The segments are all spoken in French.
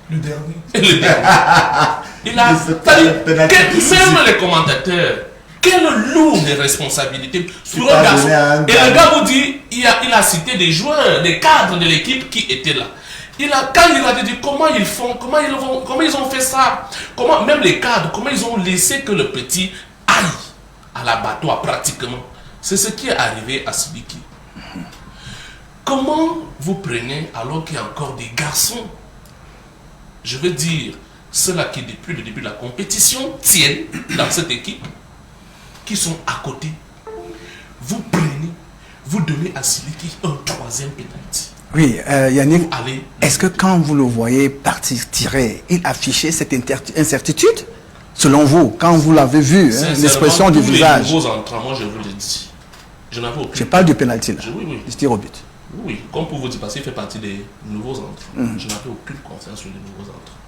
Le dernier. Le dernier. Il a même les commentateurs, quelle lourde responsabilité. Et le gars vous dit, il a cité des joueurs, des cadres de l'équipe qui étaient là. Quand il a dit comment ils font, comment ils ont fait ça, comment même les cadres, comment ils ont laissé que le petit aille à l'abattoir pratiquement. C'est ce qui est arrivé à Siliki. Comment vous prenez alors qu'il y a encore des garçons, je veux dire, ceux-là qui depuis le début de la compétition tiennent dans cette équipe, qui sont à côté, vous prenez, vous donnez à Siliki un troisième pénalty. Oui, Yannick, est-ce que quand vous le voyez partir tirer, il affichait cette incertitude? Selon vous, quand vous l'avez vu, l'expression du visage. Les nouveaux entrants, moi je vous le dis. Je n'avais aucun. Je parle du pénalty là. Oui. Du tir au but. Oui, comme pour vous dire, parce qu'il fait partie des nouveaux entrants. Je n'avais aucune confiance sur les nouveaux entrants.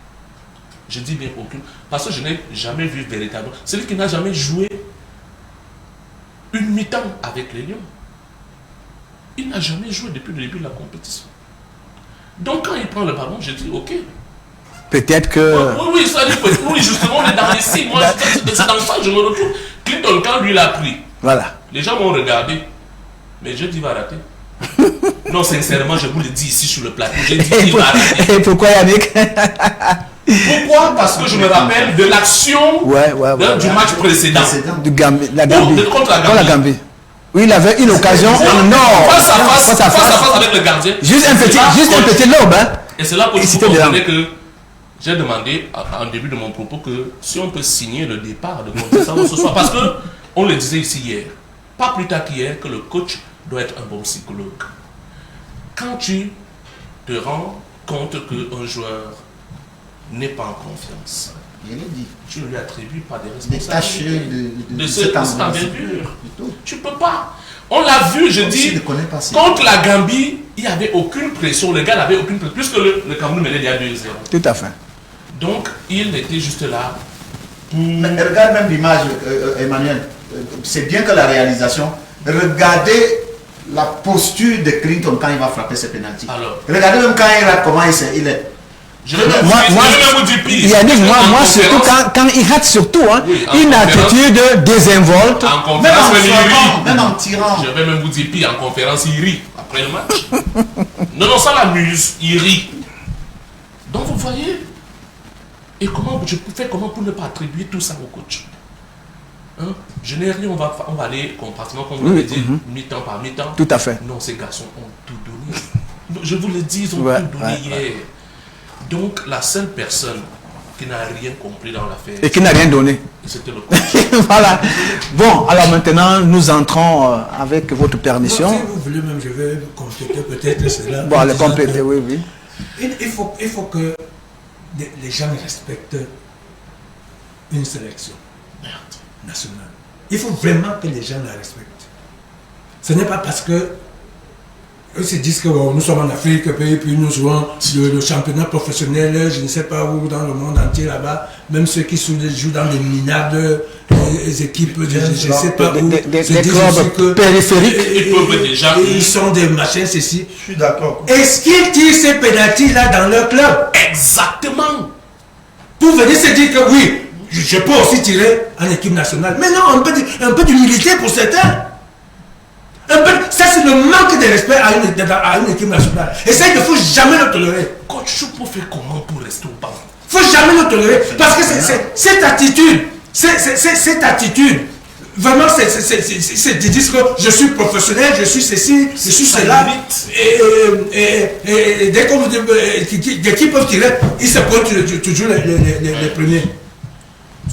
Je dis bien aucune. Parce que je n'ai jamais vu véritablement. Celui qui n'a jamais joué une mi-temps avec les Lions. Il n'a jamais joué depuis le début de la compétition. Donc quand il prend le ballon, je dis ok. Peut-être que... Oui, ça dit, oui, justement, on est dans les signes. Moi, c'est dans ça que je me retrouve. Clinton, quand lui l'a pris, voilà. Les gens m'ont regardé. Mais je dis, il va rater. Non, sincèrement, je vous le dis ici sur le plateau. J'ai dit, il va rater. Et pourquoi, Yannick? Pourquoi? Parce que je me rappelle de l'action du match précédent. Contre la Gambie. Oui, il avait une occasion en or. Face à face avec le gardien. Juste un petit lobe. Hein. Et c'est là que vous comprenez que j'ai demandé en début de mon propos que si on peut signer le départ de Montessano ce soir. Parce que on le disait ici hier, pas plus tard qu'hier, que le coach doit être un bon psychologue. Quand tu te rends compte qu'un joueur n'est pas en confiance, tu ne lui attribues pas des responsabilités de cette envergure. Tu ne peux pas. On l'a vu, je dis, contre la Gambie, il n'y avait aucune pression. Le gars n'avait aucune pression, puisque le Cameroun menait il y a 2-0. Tout à fait. Donc, il était juste là pour... Mais regarde même l'image, Emmanuel. C'est bien que la réalisation. Regardez la posture de Clinton quand il va frapper ses pénaltys. Regardez même quand il rate, comment il est. Je vais même vous dire pire. Yannick, moi surtout quand il rate surtout, hein, une attitude désinvolte. En conférence, même en tirant. Je vais même vous dire pire, en conférence, il rit après le match. non, ça l'amuse, il rit. Donc vous voyez, et comment je fais comment pour ne pas attribuer tout ça au coach? Hein? Je n'ai rien, on va aller compartiment, comme vous l'avez dit, mi-temps par mi-temps. Tout à fait. Non, ces garçons ont tout donné. Je vous le dis, ils ont tout donné hier. Donc, la seule personne qui n'a rien compris dans l'affaire... Et qui n'a rien donné. C'était le coach. Voilà. Bon, alors maintenant, nous entrons avec votre permission. Non, si vous voulez même, je vais compléter peut-être cela. Bon, le compléter, oui. Il faut que les gens respectent une sélection nationale. Il faut vraiment que les gens la respectent. Ce n'est pas parce que eux se disent que nous sommes en Afrique, puis nous jouons le championnat professionnel, je ne sais pas où, dans le monde entier là-bas, même ceux qui jouent dans des minables équipes, je ne sais pas où, des clubs périphériques. Ils sont des machins, ceci. Je suis d'accord. Est-ce qu'ils tirent ces pénaltys là dans leur club? Exactement. Pour venir se dire que oui, je peux aussi tirer en équipe nationale. Mais non, un peu d'humilité pour certains. Ça c'est le manque de respect à une équipe nationale. Et ça, il ne faut jamais le tolérer. Coach Choupo fait comment pour rester au banc? Il ne faut jamais le tolérer. Parce que cette attitude, vraiment, c'est de dire que je suis professionnel, je suis ceci, je suis cela. Et dès qu'on qui peuvent tirer, ils se pointent toujours les premiers.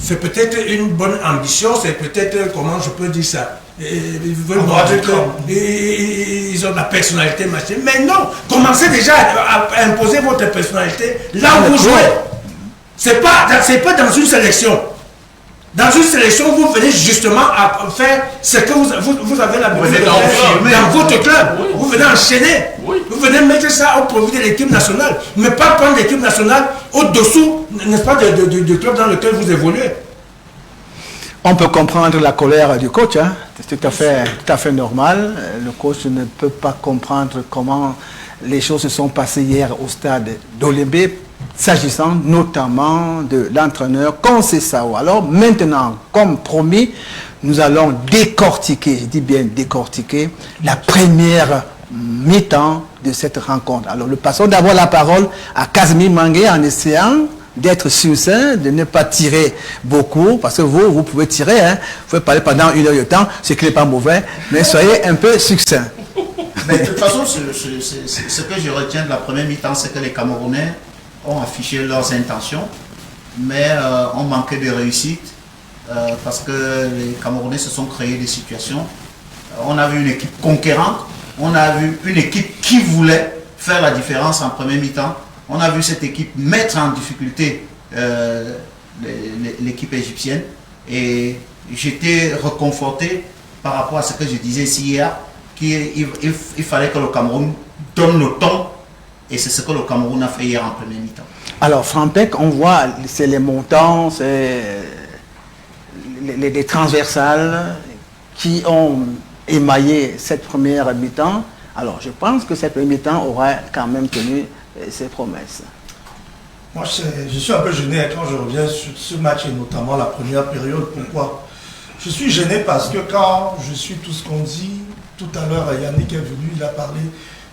C'est peut-être une bonne ambition, c'est peut-être, comment je peux dire ça, ils veulent montrer qu'ils ont de la personnalité, machin. Mais non, commencez déjà à imposer votre personnalité là où vous jouez. C'est pas dans une sélection. Dans une sélection, vous venez justement à faire ce que vous avez l'habitude de faire dans votre club. Vous venez enchaîner. Vous venez mettre ça au profit de l'équipe nationale. Mais pas prendre l'équipe nationale au-dessous, n'est-ce pas, du club dans lequel vous évoluez. On peut comprendre la colère du coach. Hein. C'est tout à fait normal. Le coach ne peut pas comprendre comment les choses se sont passées hier au stade d'Olymbe. s'agissant notamment de l'entraîneur Conceição. Alors maintenant, comme promis, nous allons décortiquer, je dis bien décortiquer, la première mi-temps de cette rencontre. Alors nous passons d'abord la parole à Casimir Mangué en essayant d'être succinct, de ne pas tirer beaucoup, parce que vous pouvez tirer, hein, vous pouvez parler pendant 1 heure de temps, ce qui n'est pas mauvais, mais soyez un peu succinct. Mais de toute façon, ce que je retiens de la première mi-temps, c'est que les Camerounais ont affiché leurs intentions, mais ont manqué de réussite, parce que les Camerounais se sont créés des situations. On a vu une équipe conquérante, on a vu une équipe qui voulait faire la différence en première mi-temps. On a vu cette équipe mettre en difficulté l'équipe égyptienne, et j'étais reconforté par rapport à ce que je disais ici hier, qu'il fallait que le Cameroun donne le ton, et c'est ce que le Cameroun a fait hier en première mi-temps. Alors Frampec, on voit, c'est les montants, c'est les transversales qui ont émaillé cette première mi-temps. Alors je pense que cette première mi-temps aura quand même tenu ses promesses. Moi, je suis un peu gêné quand je reviens sur ce match et notamment la première période. Pourquoi? Je suis gêné parce que quand je suis tout ce qu'on dit, tout à l'heure, Yannick est venu, il a parlé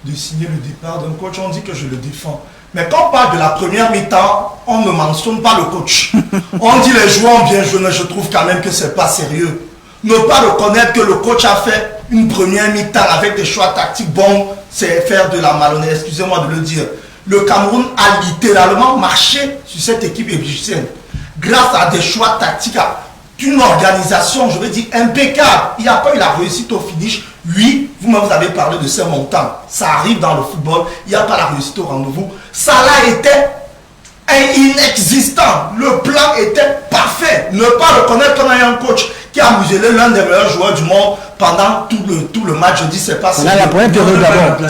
de signer le départ d'un coach, on dit que je le défends. Mais quand on parle de la première mi-temps, on ne mentionne pas le coach. On dit les joueurs ont bien joué, mais je trouve quand même que ce n'est pas sérieux. Ne pas reconnaître que le coach a fait une première mi-temps avec des choix tactiques bons, c'est faire de la malhonnêteté, excusez-moi de le dire. Le Cameroun a littéralement marché sur cette équipe égyptienne grâce à des choix tactiques, à une organisation, je veux dire, impeccable. Il n'y a pas eu la réussite au finish. Oui, vous-même vous avez parlé de ces montants. Ça arrive dans le football, il n'y a pas la réussite au rendez-vous. Ça là était inexistant. Le plan était parfait. Ne pas reconnaître qu'on a eu un coach qui a muselé l'un des meilleurs joueurs du monde pendant tout le match. Je dis, c'est pas ça. La première période d'abord.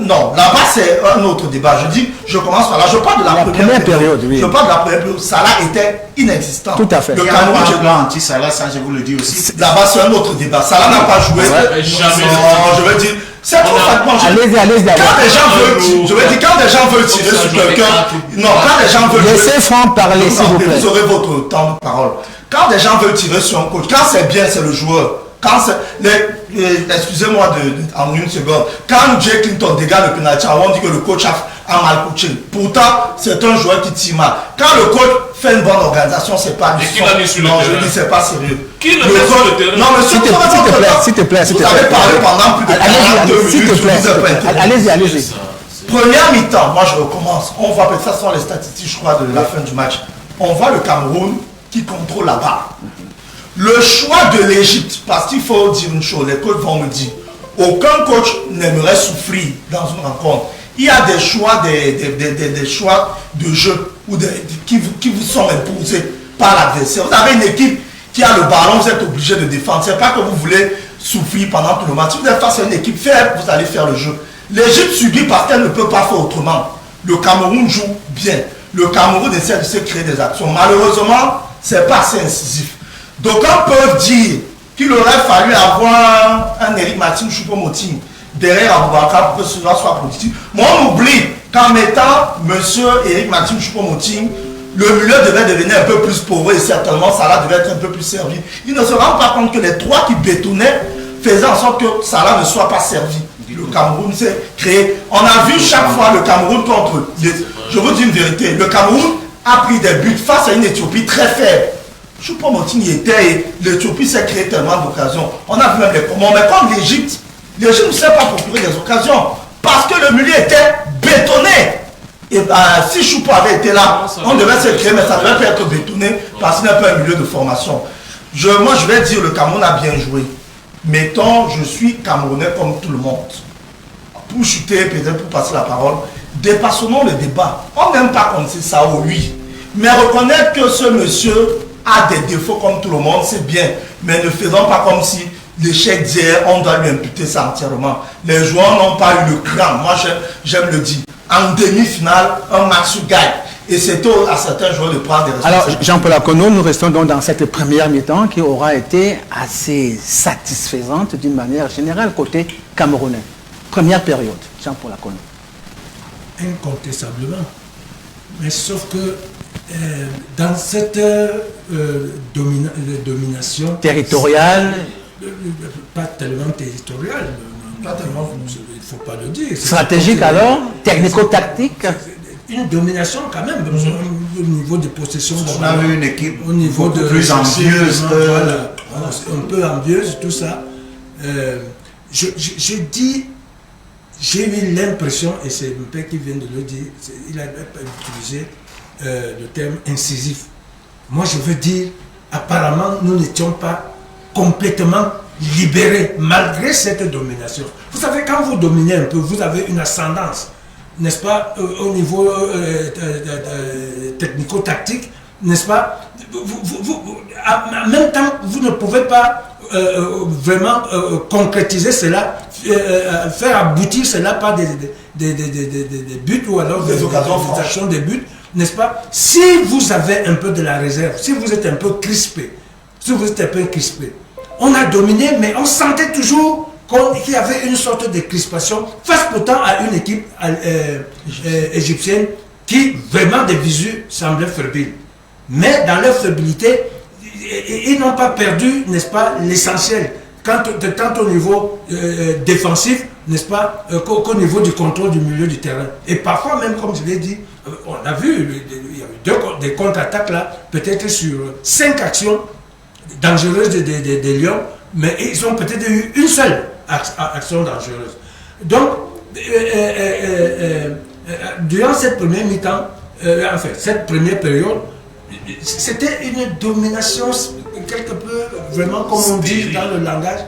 Non, là-bas, c'est un autre débat. Je dis, je commence par là. Je parle de la première période. Oui. Je parle de la première période. Salah était inexistant. Tout à fait. Le Cameroun, je plan anti-Salah, ça, je vous le dis aussi. Là-bas, c'est un autre débat. Salah n'a pas joué. Je veux dire, c'est trop fatiguant. Allez-y d'abord. Quand des gens veulent, je veux dire, quand des gens veulent tirer sur quelqu'un, non, quand des gens veulent. Laissez Franck parler, s'il vous plaît. Vous aurez votre temps de parole. Quand des gens veulent tirer sur un coach, quand c'est bien, c'est le joueur. Quand c'est excusez-moi en une seconde, quand Jay Clinton dégage le penalty, on dit que le coach a mal coaché. Pourtant, c'est un joueur qui tire mal. Quand le coach fait une bonne organisation, c'est pas du tout. Non, je dis c'est pas sérieux. Qui le met sur le terrain? Non, mais s'il te plaît. Vous avez parlé pendant plus de 42 minutes. Allez-y. Première mi-temps, moi je recommence. On voit peut-être, ça sont les statistiques, je crois, de la fin du match. On voit le Cameroun qui contrôle la barre. Le choix de l'Égypte, parce qu'il faut dire une chose, les coachs vont me dire, aucun coach n'aimerait souffrir dans une rencontre. Il y a des choix, des choix de jeu ou qui vous sont imposés par l'adversaire. Vous avez une équipe qui a le ballon, vous êtes obligé de défendre. Ce n'est pas que vous voulez souffrir pendant tout le match. Si vous êtes face à une équipe faible, vous allez faire le jeu. L'Égypte subit parce qu'elle ne peut pas faire autrement. Le Cameroun joue bien. Le Cameroun essaie de se créer des actions. Malheureusement, ce n'est pas assez incisif. D'aucuns peuvent dire qu'il aurait fallu avoir un Éric Maxime Choupo-Moting derrière Aboubakar pour que cela soit productif. Mais on oublie qu'en mettant M. Éric Maxime Choupo-Moting, le milieu devait devenir un peu plus pauvre et certainement Salah devait être un peu plus servi. Il ne se rend pas compte que les trois qui bétonnaient faisaient en sorte que Salah ne soit pas servi. Le Cameroun s'est créé. On a vu chaque fois le Cameroun contre... Je vous dis une vérité. Le Cameroun a pris des buts face à une Éthiopie très faible. Choupo-Moting y était et l'Éthiopie s'est créé tellement d'occasions. On a vu même les commandes. Mais comme l'Égypte ne sait pas procurer des occasions parce que le milieu était bétonné. Et si Choupo avait été là, on devait se créer, mais ça devait pas être bétonné parce qu'il n'est pas un milieu de formation. Moi, je vais dire le Cameroun a bien joué. Mettons, je suis Camerounais comme tout le monde. Pour chuter, peut-être pour passer la parole, dépassons le débat. On n'aime pas qu'on dise ça au lui. Mais reconnaître que ce monsieur a des défauts comme tout le monde, c'est bien. Mais ne faisons pas comme si l'échec d'hier, on doit lui imputer ça entièrement. Les joueurs n'ont pas eu le cran. Moi, j'aime le dire. En demi-finale, un match gagne. Et c'est à certains joueurs de prendre des responsabilités. Alors, Jean-Paul Akono, nous restons donc dans cette première mi-temps qui aura été assez satisfaisante d'une manière générale côté camerounais. Première période, Jean-Paul Akono. Incontestablement. Mais sauf que dans cette domination Territoriale, pas tellement territoriale, pas tellement, il ne faut pas le dire. stratégique alors, technico-tactique. Une domination quand même, au niveau des possessions. On a vu une équipe au niveau beaucoup de plus envieuse que... Voilà, un peu envieuse, tout ça. Je dis, j'ai eu l'impression, et c'est mon père qui vient de le dire, il a utilisé le terme incisif. Moi je veux dire, apparemment nous n'étions pas complètement libérés malgré cette domination. Vous savez, quand vous dominez un peu, vous avez une ascendance, n'est-ce pas, au niveau technico-tactique, n'est-ce pas, en même temps, vous ne pouvez pas vraiment concrétiser cela, faire aboutir cela par des buts ou alors des actions, des buts, n'est-ce pas? Si vous avez un peu de la réserve, si vous êtes un peu crispé, on a dominé, mais on sentait toujours qu'il y avait une sorte de crispation face pourtant à une équipe égyptienne qui vraiment de visu semblait fébrile. Mais dans leur fébrilité, ils n'ont pas perdu, n'est-ce pas, l'essentiel. Tant au niveau défensif, n'est-ce pas, qu'au niveau du contrôle du milieu du terrain. Et parfois même, comme je l'ai dit, on a vu, il y a eu des contre-attaques là, peut-être sur 5 actions dangereuses des Lions, mais ils ont peut-être eu une seule action dangereuse. Donc, durant cette première mi-temps, enfin, cette première période, c'était une domination quelque peu, vraiment, comme on dit dans le langage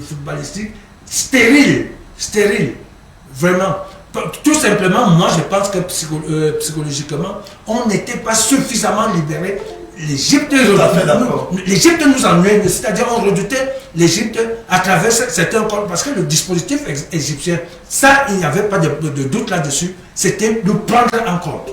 footballistique, stérile, vraiment. Tout simplement, moi je pense que psychologiquement, on n'était pas suffisamment libéré. L'Égypte nous ennuyait, c'est-à-dire on redoutait l'Égypte à travers certains corps, parce que le dispositif égyptien, ça il n'y avait pas de doute là-dessus, c'était nous prendre en compte.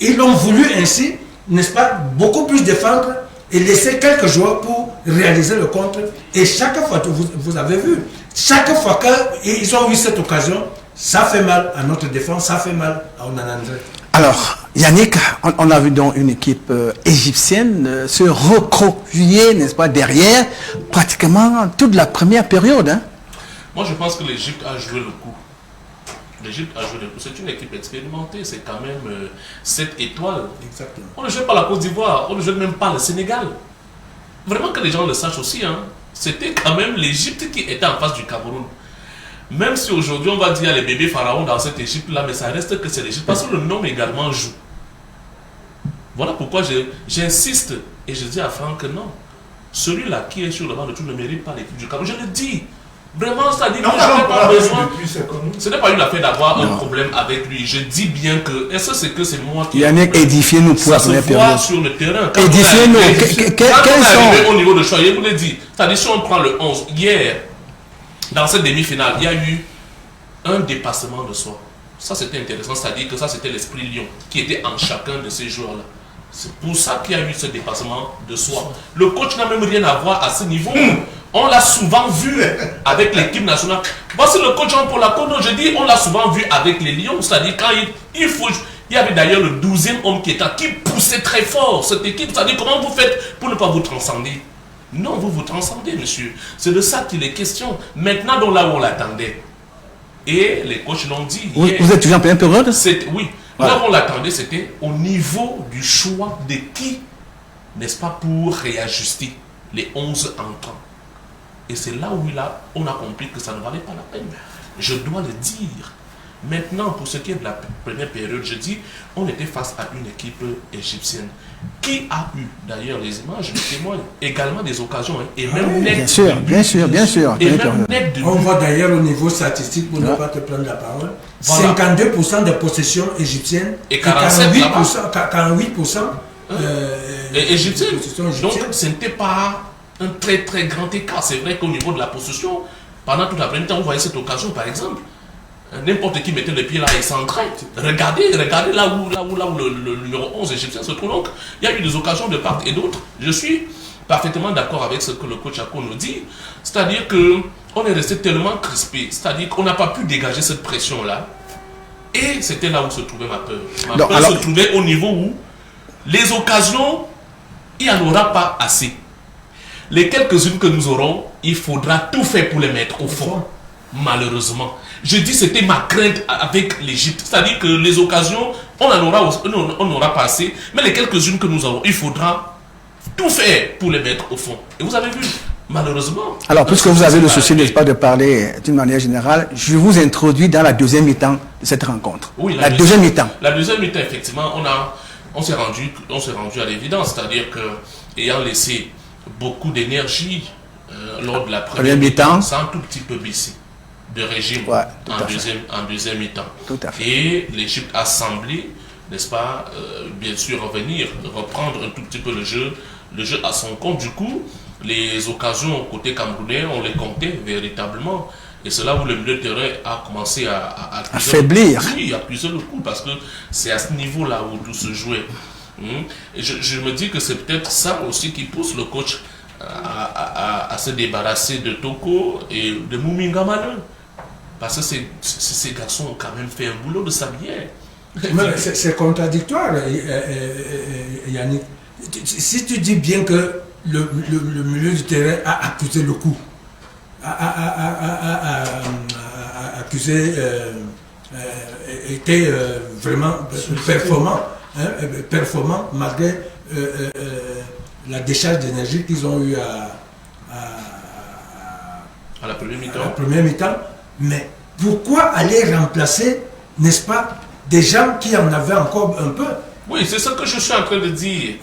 Ils l'ont voulu ainsi, n'est-ce pas, beaucoup plus défendre et laisser quelques joueurs pour réaliser le contre. Et chaque fois, vous avez vu, chaque fois qu'ils ont eu cette occasion, ça fait mal à notre défense, ça fait mal à Onanandré. Alors, Yannick, on a vu donc une équipe égyptienne se recroqueviller, n'est-ce pas, derrière pratiquement toute la première période. Hein? Moi, je pense que l'Égypte a joué le coup. C'est une équipe expérimentée, c'est quand même 7 étoiles. Exactement. On ne joue pas la Côte d'Ivoire, on ne joue même pas le Sénégal. Vraiment que les gens le sachent aussi, hein. C'était quand même l'Égypte qui était en face du Cameroun. Même si aujourd'hui on va dire les bébés pharaons dans cette Égypte-là, mais ça reste que c'est l'Égypte, parce que le nom également joue. Voilà pourquoi j'insiste et je dis à Franck que non, celui-là qui est sur le banc de tout ne mérite pas l'équipe du Cameroun. Je le dis. Vraiment, c'est-à-dire que je n'ai pas besoin. Ce n'est pas une affaire d'avoir un problème avec lui. Je dis bien que. Est-ce que c'est moi qui. Yannick, édifiez-nous pour la première période. Ça se voit sur le terrain. Édifiez-nous. Quand on est arrivé au niveau de choix, je vous l'ai dit. C'est-à-dire, si on prend le 11, hier, dans cette demi-finale, il y a eu un dépassement de soi. Ça, c'était intéressant. C'est-à-dire que ça, c'était l'esprit lion qui était en chacun de ces joueurs-là. C'est pour ça qu'il y a eu ce dépassement de soi. Le coach n'a même rien à voir à ce niveau. On l'a souvent vu avec l'équipe nationale. Voici le coach pour la Côte, je dis, on l'a souvent vu avec les Lions. C'est-à-dire quand il faut... Il y avait d'ailleurs le 12e homme qui était là, qui poussait très fort cette équipe. C'est-à-dire comment vous faites pour ne pas vous transcender? Non, vous vous transcendez, monsieur. C'est de ça qu'il est question. Maintenant, donc là où on l'attendait. Et les coachs l'ont dit. Vous êtes toujours en pleine période? Oui. Là où on l'attendait, c'était au niveau du choix de qui, n'est-ce pas, pour réajuster les 11 entrants. Et c'est là où on a compris que ça ne valait pas la peine. Je dois le dire. Maintenant, pour ce qui est de la première période, je dis, on était face à une équipe égyptienne qui a eu, d'ailleurs, les images le témoignent, également des occasions, hein, et même net. Bien sûr. Et même net de on voit d'ailleurs au niveau statistique, pour ne pas te prendre la parole, voilà. 52% de possession égyptienne et 48%, égyptienne. Donc, ce n'était pas un très très grand écart. C'est vrai qu'au niveau de la possession, pendant toute la première temps, on voyait cette occasion, par exemple. N'importe qui mettait le pied là et s'entrait. Regardez là où le numéro 11 égyptien se trouve. Donc, il y a eu des occasions de part et d'autre. Je suis parfaitement d'accord avec ce que le coach Ako nous dit. C'est-à-dire que on est resté tellement crispé, c'est-à-dire qu'on n'a pas pu dégager cette pression-là. Et c'était là où se trouvait ma peur. Ma peur se trouvait au niveau où les occasions, il n'y en aura pas assez. Les quelques-unes que nous aurons, il faudra tout faire pour les mettre au fond. Malheureusement. Je dis c'était ma crainte avec l'Égypte. C'est-à-dire que les occasions, on n'aura pas assez. Mais les quelques-unes que nous avons, il faudra tout faire pour les mettre au fond. Et vous avez vu, malheureusement. Alors, puisque vous avez le souci, n'est-ce pas, de parler d'une manière générale, je vous introduis dans la deuxième mi-temps de cette rencontre. Oui, la deuxième mi-temps. La deuxième mi-temps, effectivement, on s'est rendu à l'évidence. C'est-à-dire que, ayant laissé beaucoup d'énergie lors de la première mi-temps, ça a un tout petit peu baissé de régime en deuxième mi-temps. Et l'Égypte a semblé, n'est-ce pas, bien sûr reprendre un tout petit peu le jeu à son compte. Du coup, les occasions côté camerounais, on les comptait véritablement. Et c'est là où le milieu de terrain a commencé à faiblir. Oui, à accuser le coup, parce que c'est à ce niveau-là où tout se jouait. Et je me dis que c'est peut-être ça aussi qui pousse le coach à se débarrasser de Toko et de Mouminga Malin. Parce que ces garçons ont quand même fait un boulot de sablière. C'est contradictoire, Yannick. Si tu dis bien que le milieu du terrain a accusé le coup, a accusé, était vraiment performant malgré la décharge d'énergie qu'ils ont eu à la première mi-temps. Mais pourquoi aller remplacer, n'est-ce pas, des gens qui en avaient encore un peu? Oui, c'est ce que je suis en train de dire.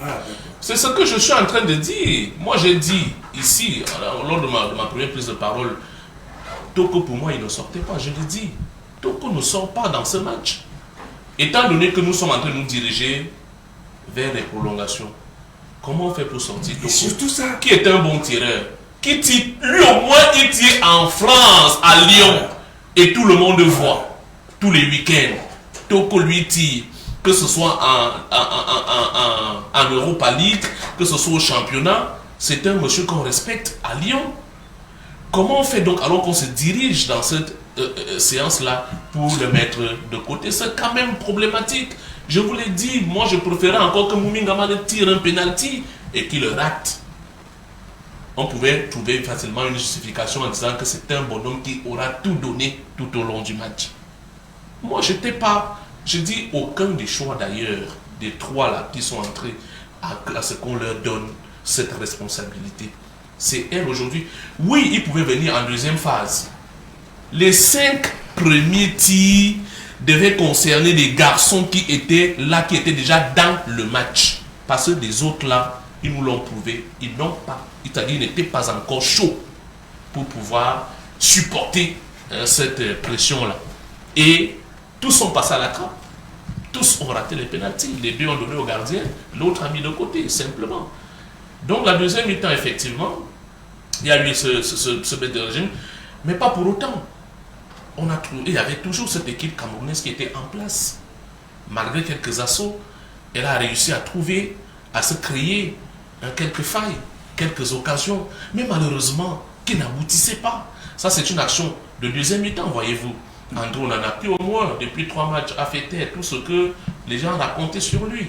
C'est ce que je suis en train de dire. Moi, j'ai dit ici, lors de ma première prise de parole, Toko, pour moi, il ne sortait pas. Je l'ai dit. Toko ne sort pas dans ce match. Étant donné que nous sommes en train de nous diriger vers les prolongations, comment on fait pour sortir Toko? Surtout ça. Qui est un bon tireur? Qui tire, lui au moins, il tire en France, à Lyon. Et tout le monde voit. Tous les week-ends. Toko lui tire. Que ce soit en Europa League, que ce soit au championnat, c'est un monsieur qu'on respecte à Lyon. Comment on fait donc alors qu'on se dirige dans cette séance-là pour le mettre de côté? C'est quand même problématique. Je vous l'ai dit, moi je préférais encore que Mouminga Malin tire un penalty et qu'il le rate. On pouvait trouver facilement une justification en disant que c'est un bonhomme qui aura tout donné tout au long du match. Moi, je dis aucun des choix d'ailleurs, des trois là qui sont entrés à ce qu'on leur donne cette responsabilité. C'est elle aujourd'hui. Oui, ils pouvaient venir en deuxième phase. Les 5 premiers tirs devaient concerner des garçons qui étaient là, qui étaient déjà dans le match. Parce que les autres là, ils nous l'ont prouvé, ils n'ont pas, c'est-à-dire ils n'étaient pas encore chauds pour pouvoir supporter cette pression-là. Et tous sont passés à la trappe. Tous ont raté les pénaltys. Les deux ont donné au gardien, l'autre a mis de côté, simplement. Donc la deuxième mi-temps, effectivement, il y a eu ce baisse de régime, mais pas pour autant. On a trouvé, il y avait toujours cette équipe camerounaise qui était en place. Malgré quelques assauts, elle a réussi à trouver, à se créer quelques failles, quelques occasions, mais malheureusement, qui n'aboutissaient pas. Ça, c'est une action de deuxième mi-temps, voyez-vous. André, on en a plus au moins, depuis 3 matchs, a fait taire tout ce que les gens racontaient sur lui.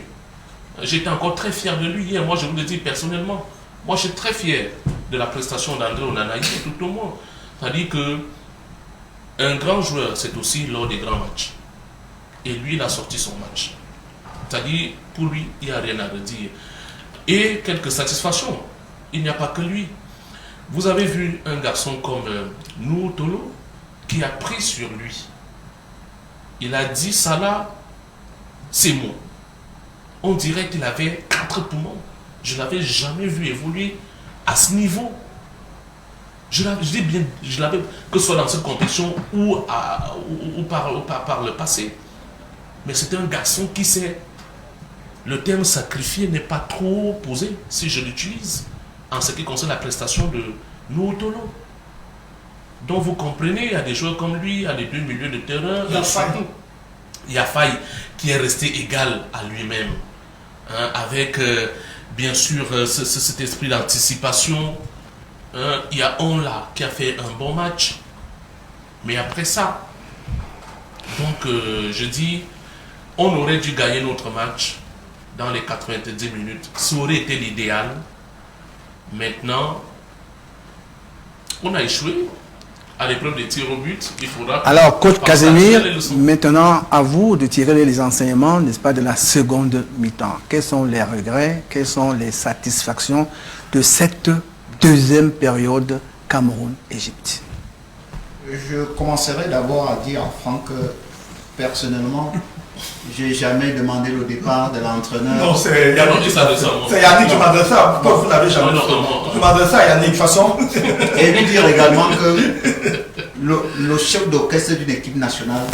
J'étais encore très fier de lui hier. Moi, je vous le dis personnellement. Moi, je suis très fier de la prestation d'André Onana hier, tout au moins. C'est-à-dire qu'un grand joueur, c'est aussi lors des grands matchs. Et lui, il a sorti son match. C'est-à-dire, pour lui, il n'y a rien à redire. Et quelques satisfactions. Il n'y a pas que lui. Vous avez vu un garçon comme Nuhu Tolo qui a pris sur lui. Il a dit, Salah, c'est moi. On dirait qu'il avait 4 poumons. Je ne l'avais jamais vu évoluer à ce niveau. Je dis bien, je l'avais, que ce soit dans cette compétition ou par le passé. Mais c'est un garçon qui sait. Le terme sacrifié n'est pas trop posé, si je l'utilise, en ce qui concerne la prestation de Nuhu Tolo. Donc vous comprenez, il y a des joueurs comme lui, il y a des deux milieux de terrain. Il y a Faye qui est resté égal à lui-même. Avec bien sûr cet esprit d'anticipation, il y a un là qui a fait un bon match. Mais après ça, donc je dis, on aurait dû gagner notre match dans les 90 minutes. Ça aurait été l'idéal. Maintenant, on a échoué à l'épreuve des tirs au but. Il faudra. Alors, coach Casemir, maintenant à vous de tirer les enseignements, n'est-ce pas, de la seconde mi-temps. Quels sont les regrets, quelles sont les satisfactions de cette deuxième période Cameroun-Égypte? Je commencerai d'abord à dire à Franck que personnellement, j'ai jamais demandé le départ de l'entraîneur. Non, c'est Yannick qui c'est Yannick qui m'a dit ça. Pourquoi vous n'avez jamais fait? Tu m'as dit ça, Yannick, de toute façon. Et lui dire également que le chef d'orchestre d'une équipe nationale,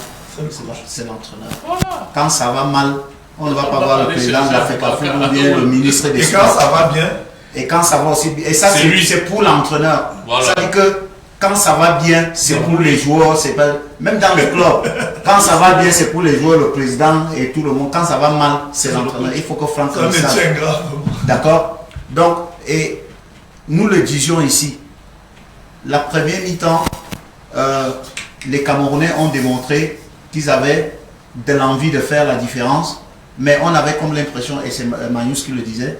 c'est l'entraîneur. Quand ça va mal, on ne va pas voir le président de la FECAFOOT ou bien le ministre des Sports. Et quand ça va bien. Et quand ça va aussi bien. Et ça, c'est pour l'entraîneur. Voilà. Ça veut dire que quand ça va bien, c'est pour les joueurs, c'est pas... Même dans le club, quand ça va bien, c'est pour les joueurs, le président et tout le monde. Quand ça va mal, c'est l'entraîneur. Il faut que Franck le sache. D'accord? Donc, et nous le disions ici, la première mi-temps, les Camerounais ont démontré qu'ils avaient de l'envie de faire la différence, mais on avait comme l'impression, et c'est Magnus qui le disait,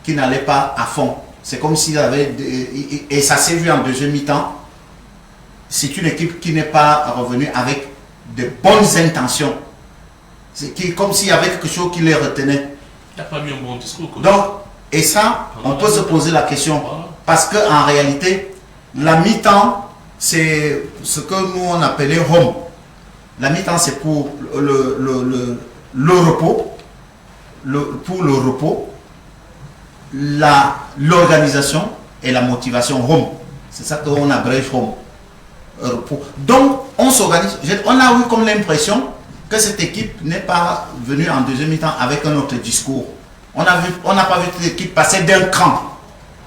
qu'ils n'allaient pas à fond. C'est comme s'ils avaient... Et ça s'est vu en deuxième mi-temps. C'est une équipe qui n'est pas revenue avec de bonnes intentions. C'est comme s'il y avait quelque chose qui les retenait. Il n'y a pas eu un bon discours. Donc, et ça, on peut se poser la question. Parce qu'en réalité, la mi-temps, c'est ce que nous on appelait home. La mi-temps, c'est pour le repos. Pour le repos, l'organisation et la motivation home. C'est ça qu'on abrège home. Donc, on s'organise. On a eu comme l'impression que cette équipe n'est pas venue en deuxième mi-temps avec un autre discours. On n'a pas vu cette équipe passer d'un cran.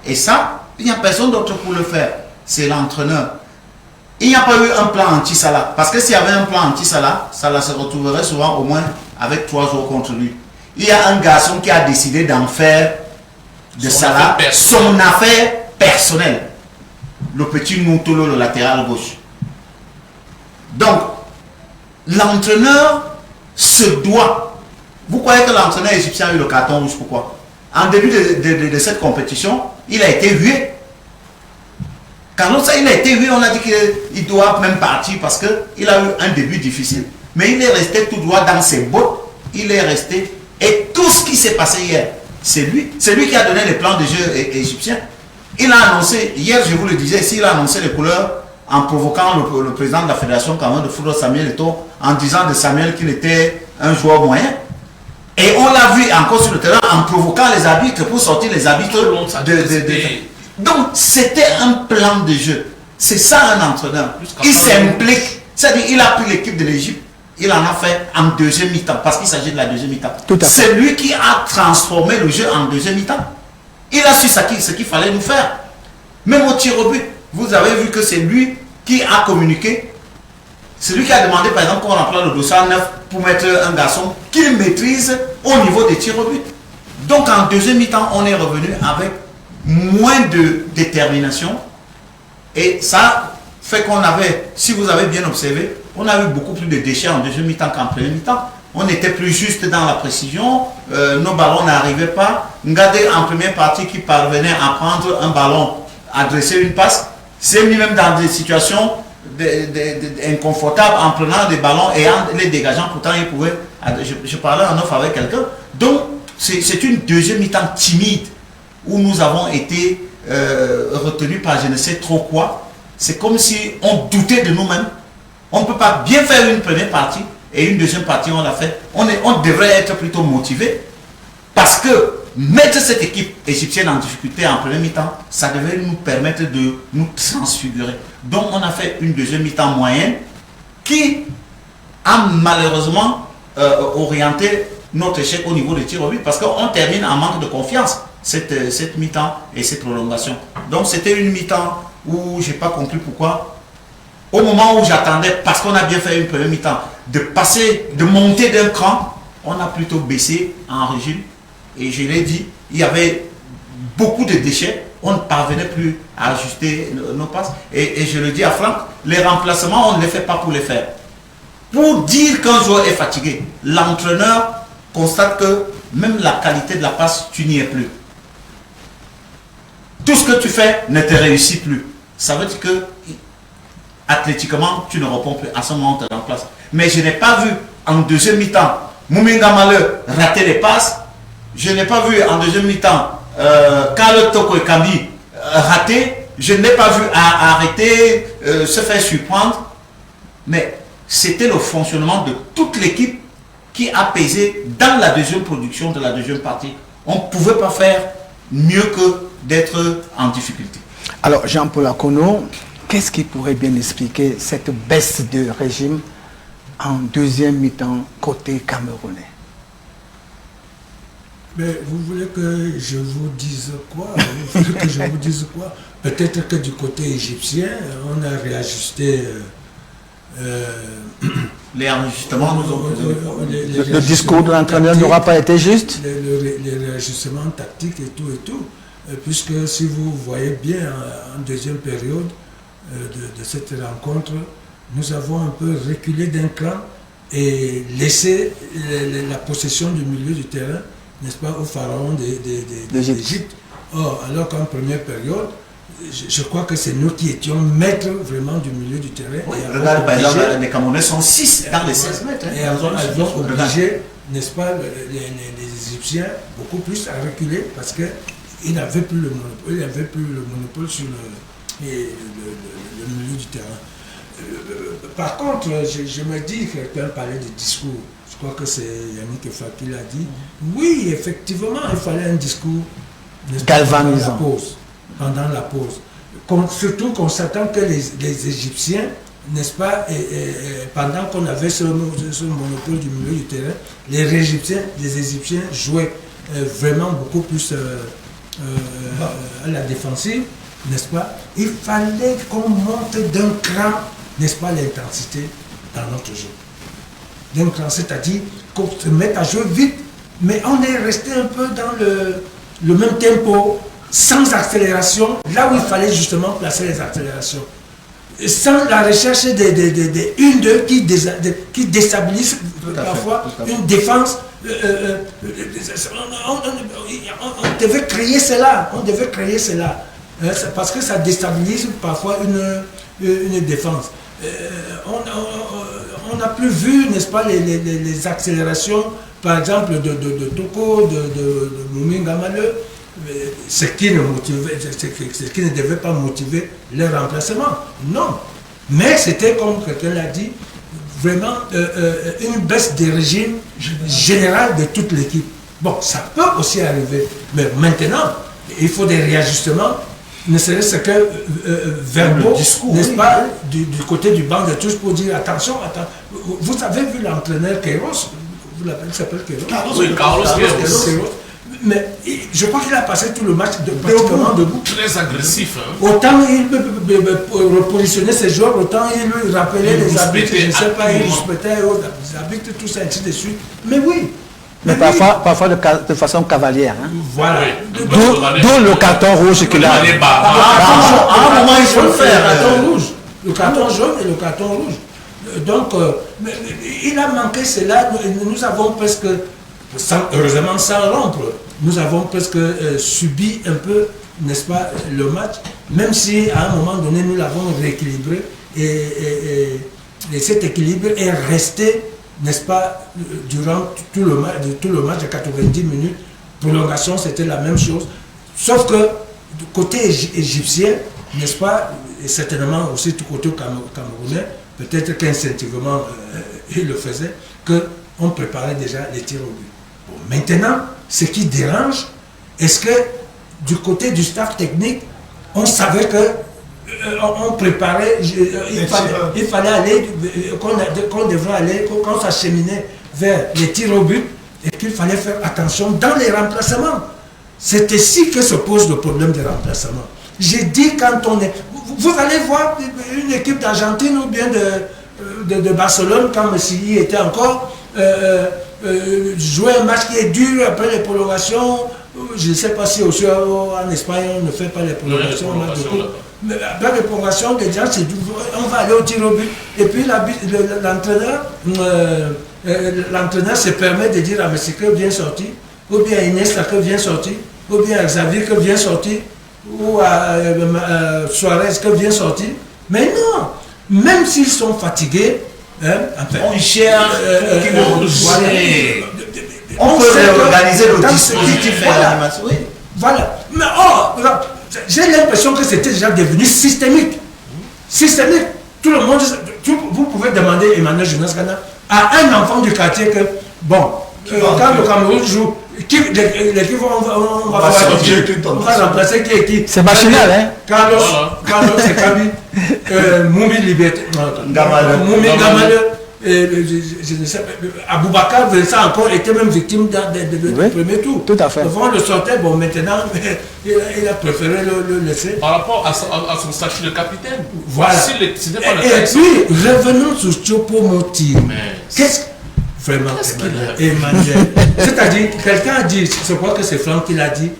Et ça, il n'y a personne d'autre pour le faire. C'est l'entraîneur. Il n'y a pas eu un plan anti-Salah. Parce que s'il y avait un plan anti-Salah, Salah se retrouverait souvent au moins avec 3 jours contre lui. Il y a un garçon qui a décidé d'en faire de Salah son affaire personnelle. Le petit Noutolo, le latéral gauche. Donc, l'entraîneur se doit. Vous croyez que l'entraîneur égyptien a eu le carton rouge? Pourquoi? En début de cette compétition, il a été hué. Quand il a été hué, on a dit qu'il doit même partir parce qu'il a eu un début difficile. Mais il est resté tout droit dans ses bottes. Il est resté. Et tout ce qui s'est passé hier, c'est lui. C'est lui qui a donné les plans de jeu égyptiens. Il a annoncé, hier je vous le disais, il a annoncé les couleurs en provoquant le président de la Fédération Cameroun de football, Samuel Eto'o, en disant de Samuel qu'il était un joueur moyen. Et on l'a vu encore sur le terrain en provoquant les arbitres pour sortir les arbitres Donc c'était un plan de jeu. C'est ça un entraîneur. Il s'implique. C'est-à-dire il a pris l'équipe de l'Égypte, il en a fait en deuxième mi-temps, parce qu'il s'agit de la deuxième mi-temps. C'est lui qui a transformé le jeu en deuxième mi-temps. Il a su ce qu'il fallait nous faire. Même au tir au but, vous avez vu que c'est lui qui a communiqué. C'est lui qui a demandé, par exemple, qu'on remplace le dossier 9 pour mettre un garçon qu'il maîtrise au niveau des tirs au but. Donc en deuxième mi-temps, on est revenu avec moins de détermination. Et ça fait qu'on avait, si vous avez bien observé, on a eu beaucoup plus de déchets en deuxième mi-temps qu'en première mi-temps. On était plus juste dans la précision, nos ballons n'arrivaient pas. Regardez en première partie qui parvenait à prendre un ballon, adresser une passe, c'est mis même dans des situations inconfortables en prenant des ballons et en les dégageant. Pourtant, il pouvait. Je parlais en off avec quelqu'un. Donc, c'est une deuxième mi-temps timide où nous avons été retenus par je ne sais trop quoi. C'est comme si on doutait de nous-mêmes. On ne peut pas bien faire une première partie et une deuxième partie, on l'a fait. On devrait être plutôt motivé parce que mettre cette équipe égyptienne en difficulté en première mi-temps, ça devait nous permettre de nous transfigurer. Donc on a fait une deuxième mi-temps moyenne qui a malheureusement orienté notre échec au niveau des tirs au but parce qu'on termine en manque de confiance cette mi-temps et cette prolongation. Donc c'était une mi-temps où je n'ai pas compris pourquoi. Au moment où j'attendais, parce qu'on a bien fait une première mi-temps, de monter d'un cran, on a plutôt baissé en régime. Et je l'ai dit, il y avait beaucoup de déchets on ne parvenait plus à ajuster nos passes. Et je le dis à Franck, les remplacements, on ne les fait pas pour les faire. Pour dire qu'un joueur est fatigué, l'entraîneur constate que même la qualité de la passe, tu n'y es plus. Tout ce que tu fais ne te réussit plus. Ça veut dire que athlétiquement, tu ne réponds plus. À ce moment, on te remplace. Mais je n'ai pas vu en deuxième mi-temps Mouminga Maleu rater les passes. Je n'ai pas vu en deuxième mi-temps Carlo Toko et Kambi rater. Je n'ai pas vu arrêter, se faire surprendre. Mais c'était le fonctionnement de toute l'équipe qui a pesé dans la deuxième production de la deuxième partie. On ne pouvait pas faire mieux que d'être en difficulté. Alors, Jean-Paul Akono, qu'est-ce qui pourrait bien expliquer cette baisse de régime en deuxième mi-temps côté camerounais? Mais vous voulez que je vous dise quoi? Vous voulez que je vous dise quoi? Peut-être que du côté égyptien, on a réajusté... les enregistrements nous ont... Le discours de l'entraîneur n'aura pas été juste? Les réajustements tactiques et tout. Puisque si vous voyez bien en deuxième période de cette rencontre, nous avons un peu reculé d'un cran et laissé la possession du milieu du terrain, n'est-ce pas, au pharaon d'Égypte. Or, alors qu'en première période, je crois que c'est nous qui étions maîtres vraiment du milieu du terrain. Oui, regarde, par exemple, les Camerounais sont 6 dans les 16 mètres. Et elles ont obligé, n'est-ce pas, les Égyptiens beaucoup plus à reculer parce qu'ils n'avaient plus le monopole, sur le milieu du terrain. Par contre, je me dis, quelqu'un parlait de discours. Je crois que c'est Yannick Efa qui l'a dit. Oui, effectivement, il fallait un discours galvanisant pendant la pause. Surtout constatant que les Égyptiens, n'est-ce pas, pendant qu'on avait ce monopole du milieu du terrain, les Égyptiens jouaient vraiment beaucoup plus à la défensive, n'est-ce pas? Il fallait qu'on monte d'un cran, n'est-ce pas, l'intensité dans notre jeu. D'un cran, c'est-à-dire qu'on se mette à jouer vite, mais on est resté un peu dans le même tempo, sans accélération, là où il fallait justement placer les accélérations. Sans la recherche des 1-2 qui déstabilisent parfois une défense. On devait créer cela. Parce que ça déstabilise parfois une défense. On n'a plus vu, n'est-ce pas, les accélérations, par exemple, de Toko, de Mouminga Maleu, ce qui ne devait pas motiver le remplacement. Non. Mais c'était, comme quelqu'un l'a dit, vraiment une baisse de régime général de toute l'équipe. Bon, ça peut aussi arriver. Mais maintenant, il faut des réajustements, ne serait-ce que verbaux, n'est-ce pas, du côté du banc de tous pour dire attention. Vous avez vu l'entraîneur Queiroz, vous l'appelez, il s'appelle Queiroz. Oui, Carlos Queiroz. Mais je crois qu'il a passé tout le match pratiquement debout. Très agressif. Hein. Autant il repositionnait ses joueurs, autant il lui rappelait les arbitres, je ne sais pas, il respectait les arbitres, tout ça, ainsi de suite. Mais oui. Mais parfois de façon cavalière. Hein. Voilà. D'où le carton rouge qu'il a. À un moment, il faut le faire. Le carton jaune et le carton rouge. Donc, il a manqué cela. Nous avons presque... heureusement sans rompre, nous avons presque subi un peu, n'est-ce pas, le match, même si à un moment donné nous l'avons rééquilibré et cet équilibre est resté, n'est-ce pas, durant tout le match de 90 minutes. Prolongation, c'était la même chose, sauf que du côté égyptien, n'est-ce pas, et certainement aussi du côté camerounais, peut-être qu'instinctivement il le faisait, qu'on préparait déjà les tirs au but. Maintenant, ce qui dérange, est-ce que du côté du staff technique, on savait que on préparait, il fallait aller, qu'on devrait aller, qu'on s'acheminait vers les tirs au but et qu'il fallait faire attention dans les remplacements. C'est ici que se pose le problème des remplacements. J'ai dit quand on est... Vous allez voir une équipe d'Argentine ou bien de Barcelone, quand Messi était encore... jouer un match qui est dur après les prolongations, je ne sais pas si aussi en Espagne on ne fait pas les prolongations. Mais avec les prolongations, les gens, on va aller au tir au but. Et puis l'entraîneur se permet de dire à Messi que vient sortir, ou bien à Iniesta que vient sortir, ou bien à Xavier que vient sortir, ou à Suarez que vient sortir. Mais non, même s'ils sont fatigués, on cherche on peut réorganiser le dispositif et l'animation. Oui. Voilà. Mais j'ai l'impression que c'était déjà devenu systémique. Systémique. Tout le monde, vous pouvez demander Emmanuel Jonas Ghana à un enfant du quartier que, bon, quand le Cameroun joue, l'équipe on va remplacer qui. C'est machinal, hein? Carlos Kabi, Moumi Liberté, Moumi Gamale, je ne sais pas, Aboubakar Vincent encore était même victime du premier tour. Tout à fait. Avant le sortait, bon maintenant, il a préféré le laisser. Par rapport à son statut de capitaine. Voilà. Et puis, revenons sur Choupo-Moting. Qu'est-ce vraiment, Emmanuel. C'est-à-dire, quelqu'un a dit, je crois que c'est Franck qui l'a dit,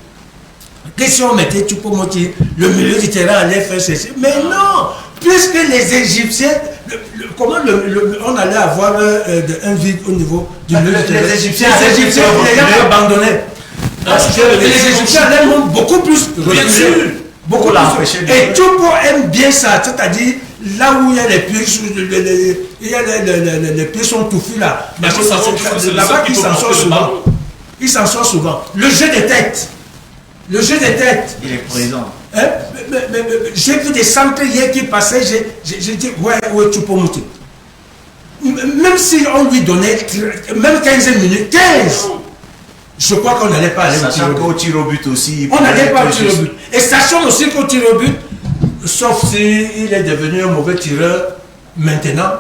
que si on mettait Choupo-Moting, le milieu du terrain allait faire ceci. Mais non, puisque les Égyptiens, comment on allait avoir un vide au niveau du milieu du terrain. Les Égyptiens, les abandonné. Parce que les Égyptiens allaient beaucoup plus. Bien sûr. Beaucoup plus. Et Choupo aime bien ça, c'est-à-dire là où il y a les pieds, les pieds sont touffus là. Là-bas, il s'en sort souvent. Il s'en sort souvent. Le jeu des têtes. Le jeu des têtes. Il est présent. J'ai vu des centres hier qui passaient, j'ai dit, ouais, Choupo-Moting. Même si on lui donnait, même 15 minutes, 15, je crois qu'on n'allait pas aller au tir au but aussi. On n'allait pas au tir au but. Et sachant aussi qu'au tir au but, sauf s'il est devenu un mauvais tireur maintenant.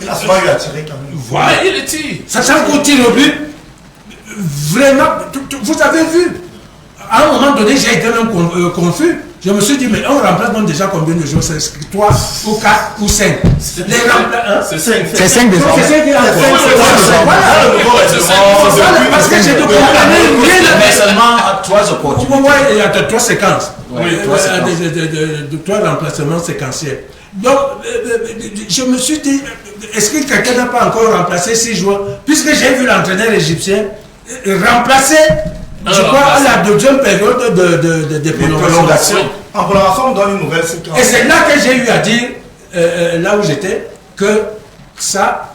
Il a souvent eu à tirer quand même. Voilà. Mais il tire. Sachant qu'au tir au but, vraiment, vous avez vu, à un moment donné, j'ai été même confus. Je me suis dit, mais on remplace même déjà combien de joueurs? C'est 3 ou 4 ou 5. C'est 5. C'est 5 désormais. C'est 5 qui parce que j'ai mais seulement à 3 opportunités. Oui, il y a 3 séquences. Oui, 3 remplacements séquentiels. Donc, je me suis dit, est-ce que quelqu'un n'a pas encore remplacé 6 joueurs? Puisque j'ai vu l'entraîneur égyptien remplacer, je crois, à la deuxième période de prolongation. En prolongation, on donne une nouvelle séquence. Et c'est là que j'ai eu à dire, là où j'étais, que ça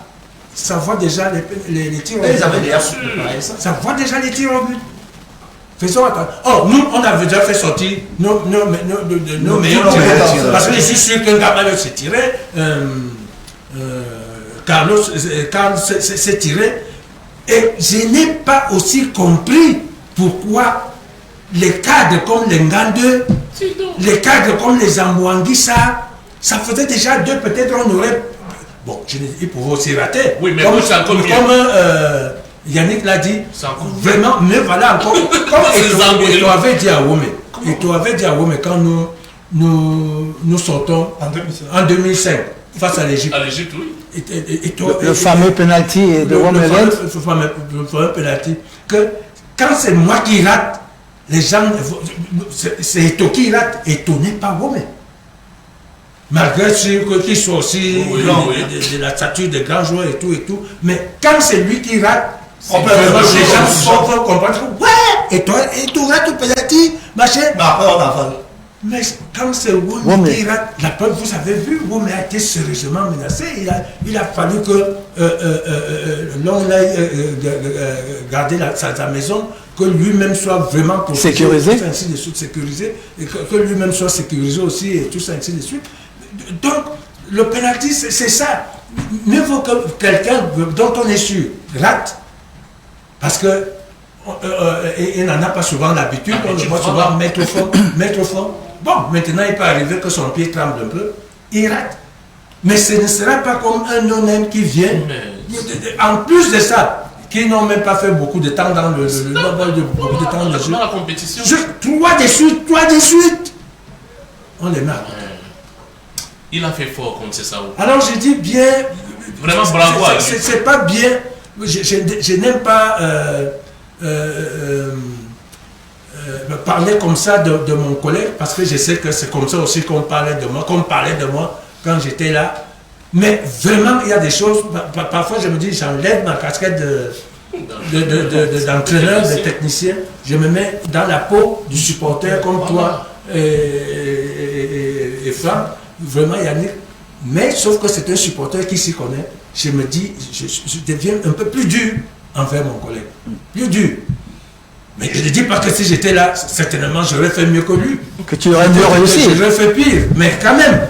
voit déjà les tirs au but. Ils avaient déjà préparé ça. Ça voit déjà les tirs au but. Faisons attention. Oh, nous, on avait déjà fait sortir nos meilleurs tireurs. Parce que je suis sûr qu'un gamin s'est tiré, Carlos s'est tiré. Et je n'ai pas aussi compris pourquoi les cadres comme les Ngande, les cadres comme les Ambouangui, ça faisait déjà 2, peut-être on aurait... Bon, ils pouvaient aussi rater. Oui, mais comme Yannick l'a dit, vraiment, mais voilà encore. Comme Eto'o avait dit à Wome, quand nous sortons en 2005 face à l'Égypte. À l'Égypte, oui. Le fameux penalty de Wome. Le fameux penalty. Que quand c'est moi qui rate, les gens, c'est Eto'o qui rate, Eto'o n'est pas Wome. Malgré qu'il soit aussi de la stature des grands joueurs et tout, mais quand c'est lui qui rate, les gens vont comprendre que ouais, Eto'o rate au penalty, machin. Mais après on avale. Mais quand c'est Wome qui rate, la preuve, vous avez vu, Wome a été sérieusement menacé. Il a fallu que l'on aille garder sa maison, que lui-même soit vraiment sécurisé, ainsi de suite, sécurisé, et que lui-même soit sécurisé aussi, et tout ça, ainsi de suite. Donc, le penalty, c'est ça. Mieux vaut que quelqu'un dont on est sûr rate, parce que il n'en a pas souvent l'habitude, on le voit souvent mettre au fond. Bon, maintenant il peut arriver que son pied tremble un peu, il rate. Mais ce ne sera pas comme un non-aime qui vient. En plus de ça, qui n'ont même pas fait beaucoup de temps dans le jeu. Dans la compétition. 3 de suite. On les marque. Il a fait fort contre Sessao. Alors je dis bien. Vraiment bravo à lui. C'est pas bien. Je n'aime pas parler comme ça de mon collègue, parce que je sais que c'est comme ça aussi qu'on parlait de moi, quand j'étais là. Mais vraiment, il y a des choses, parfois je me dis, j'enlève ma casquette d'entraîneur, de technicien, je me mets dans la peau du supporter comme toi et Franck, vraiment Yannick. Mais sauf que c'est un supporter qui s'y connaît. Je me dis, je deviens un peu plus dur envers mon collègue. Plus dur. Mais je le dis parce que si j'étais là, certainement j'aurais fait mieux que lui. Que tu aurais mieux réussi. J'aurais fait pire. Mais quand même.